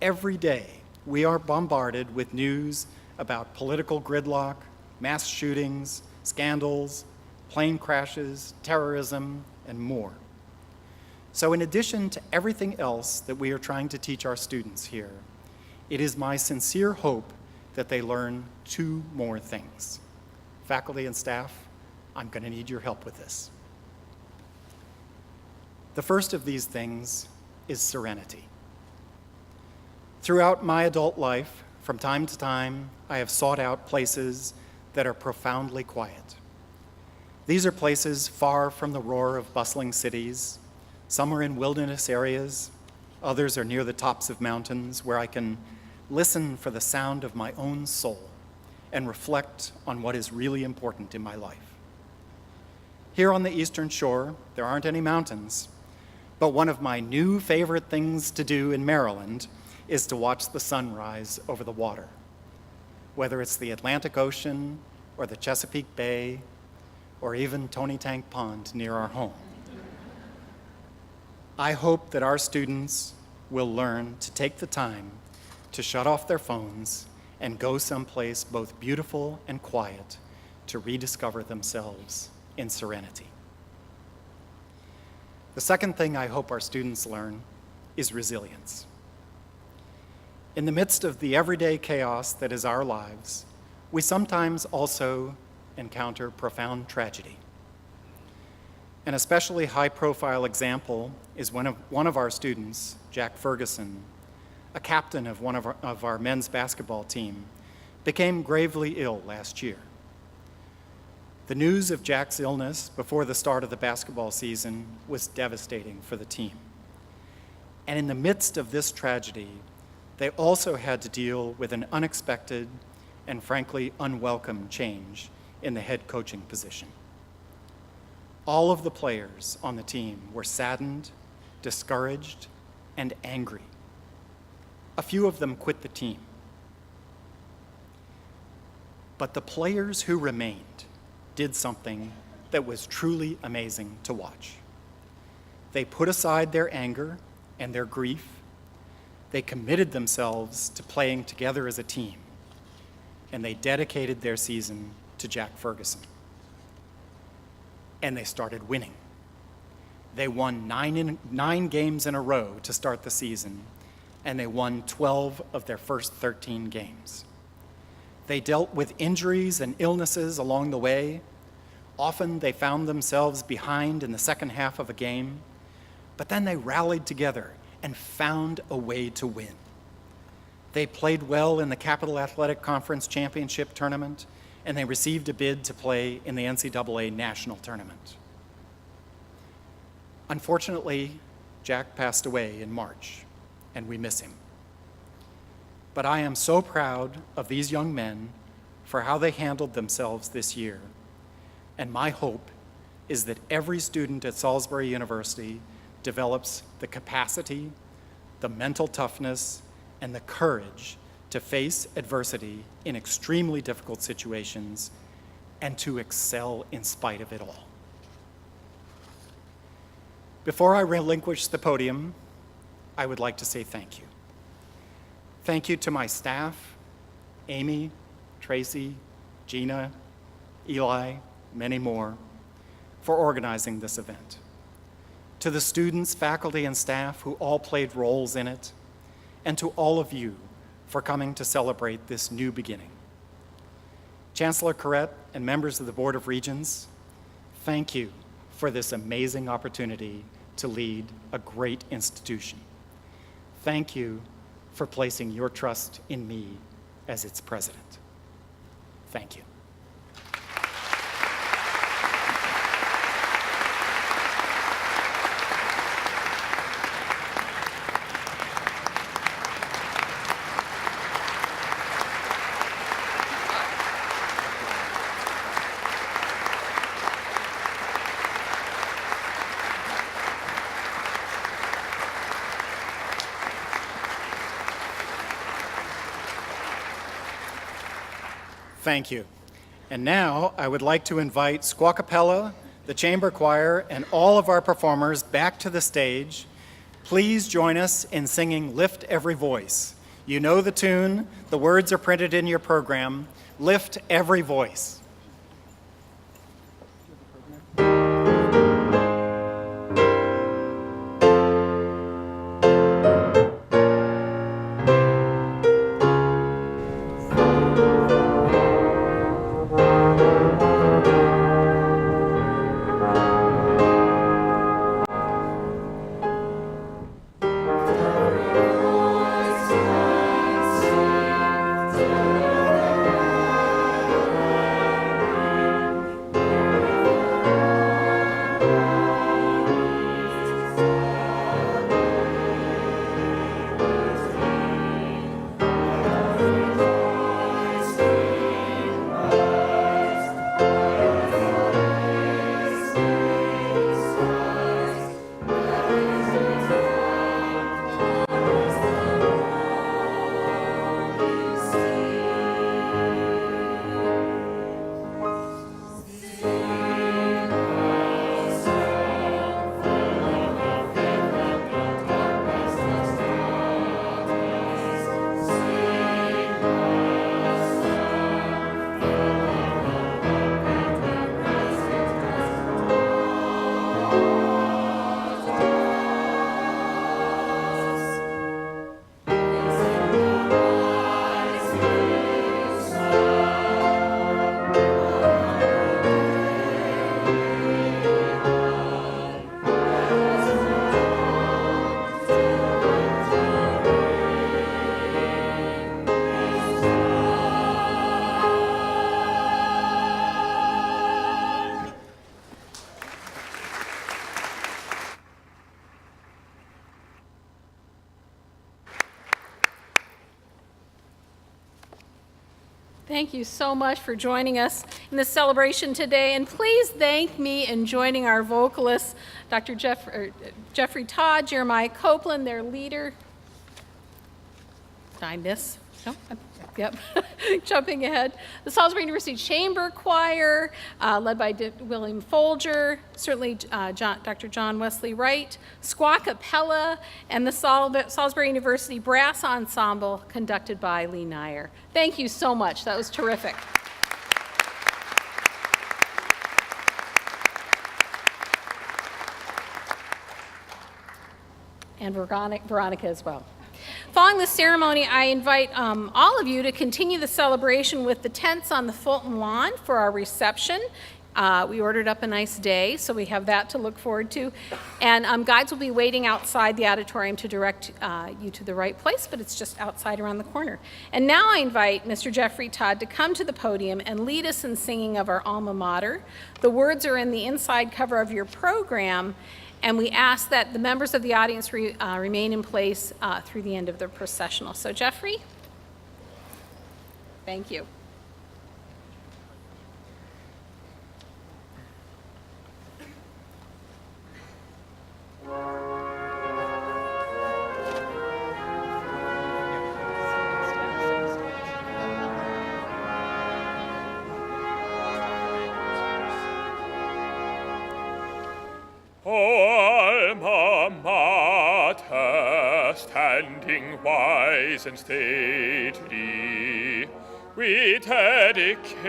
Every day, we are bombarded with news about political gridlock, mass shootings, scandals, plane crashes, terrorism, and more. So in addition to everything else that we are trying to teach our students here, it is my sincere hope that they learn two more things. Faculty and staff, I'm going to need your help with this. The first of these things is serenity. Throughout my adult life, from time to time, I have sought out places that are profoundly quiet. These are places far from the roar of bustling cities. Some are in wilderness areas, others are near the tops of mountains where I can listen for the sound of my own soul and reflect on what is really important in my life. Here on the Eastern Shore, there aren't any mountains, but one of my new favorite things to do in Maryland is to watch the sunrise over the water, whether it's the Atlantic Ocean or the Chesapeake Bay or even Tony Tank Pond near our home. I hope that our students will learn to take the time to shut off their phones and go someplace both beautiful and quiet to rediscover themselves in serenity. The second thing I hope our students learn is resilience. In the midst of the everyday chaos that is our lives, we sometimes also encounter profound tragedy. An especially high-profile example is one of our students, Jack Ferguson, a captain of one of our men's basketball team, became gravely ill last year. The news of Jack's illness before the start of the basketball season was devastating for the team. And in the midst of this tragedy, they also had to deal with an unexpected and frankly unwelcome change in the head coaching position. All of the players on the team were saddened, discouraged, and angry. A few of them quit the team. But the players who remained did something that was truly amazing to watch. They put aside their anger and their grief. They committed themselves to playing together as a team, and they dedicated their season to Jack Ferguson. And they started winning. They won 9 games in a row to start the season, and they won 12 of their first 13 games. They dealt with injuries and illnesses along the way. Often they found themselves behind in the second half of a game, but then they rallied together and found a way to win. They played well in the Capital Athletic Conference Championship Tournament, and they received a bid to play in the NCAA National Tournament. Unfortunately, Jack passed away in March, and we miss him. But I am so proud of these young men for how they handled themselves this year, and my hope is that every student at Salisbury University develops the capacity, the mental toughness, and the courage to face adversity in extremely difficult situations and to excel in spite of it all. Before I relinquish the podium, I would like to say thank you. Thank you to my staff, Amy, Tracy, Gina, Eli, many more, for organizing this event. To the students, faculty, and staff who all played roles in it, and to all of you for coming to celebrate this new beginning. Chancellor Corrett and members of the Board of Regents, thank you for this amazing opportunity to lead a great institution. Thank you for placing your trust in me as its president. Thank you. Thank you. And now I would like to invite Squawkapella, the chamber choir, and all of our performers back to the stage. Please join us in singing Lift Every Voice. You know the tune, the words are printed in your program. Lift every voice. Thank you so much for joining us in this celebration today. And please thank me in joining our vocalists, Dr. Jeffrey Todd, Jeremiah Copeland, their leader. Did I miss? No? Yep. Jumping ahead. The Salisbury University Chamber Choir, led by William Folger, certainly Dr. John Wesley Wright, Squawkapella, and the Salisbury University Brass Ensemble, conducted by Lee Nyer. Thank you so much. That was terrific. And Veronica as well. Following the ceremony, I invite all of you to continue the celebration with the tents on the Fulton lawn for our reception. We ordered up a nice day, so we have that to look forward to. And guides will be waiting outside the auditorium to direct you to the right place, but it's just outside around the corner. And now I invite Mr. Jeffrey Todd to come to the podium and lead us in singing of our alma mater. The words are in the inside cover of your program, and we ask that the members of the audience remain in place through the end of the processional. So Jeffrey, thank you. wise and stately, we dedicate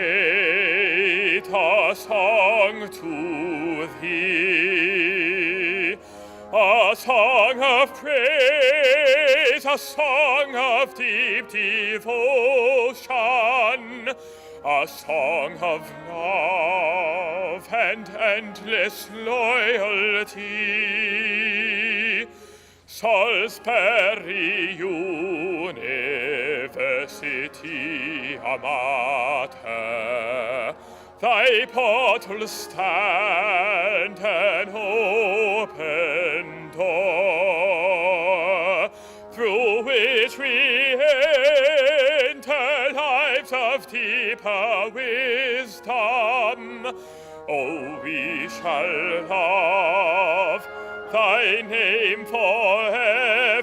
a song to thee, a song of praise, a song of deep devotion, a song of love and endless loyalty. Salisbury University, a mater, thy portals stand an open door, through which we enter lives of deeper wisdom. Oh, we shall love thy name forevermore.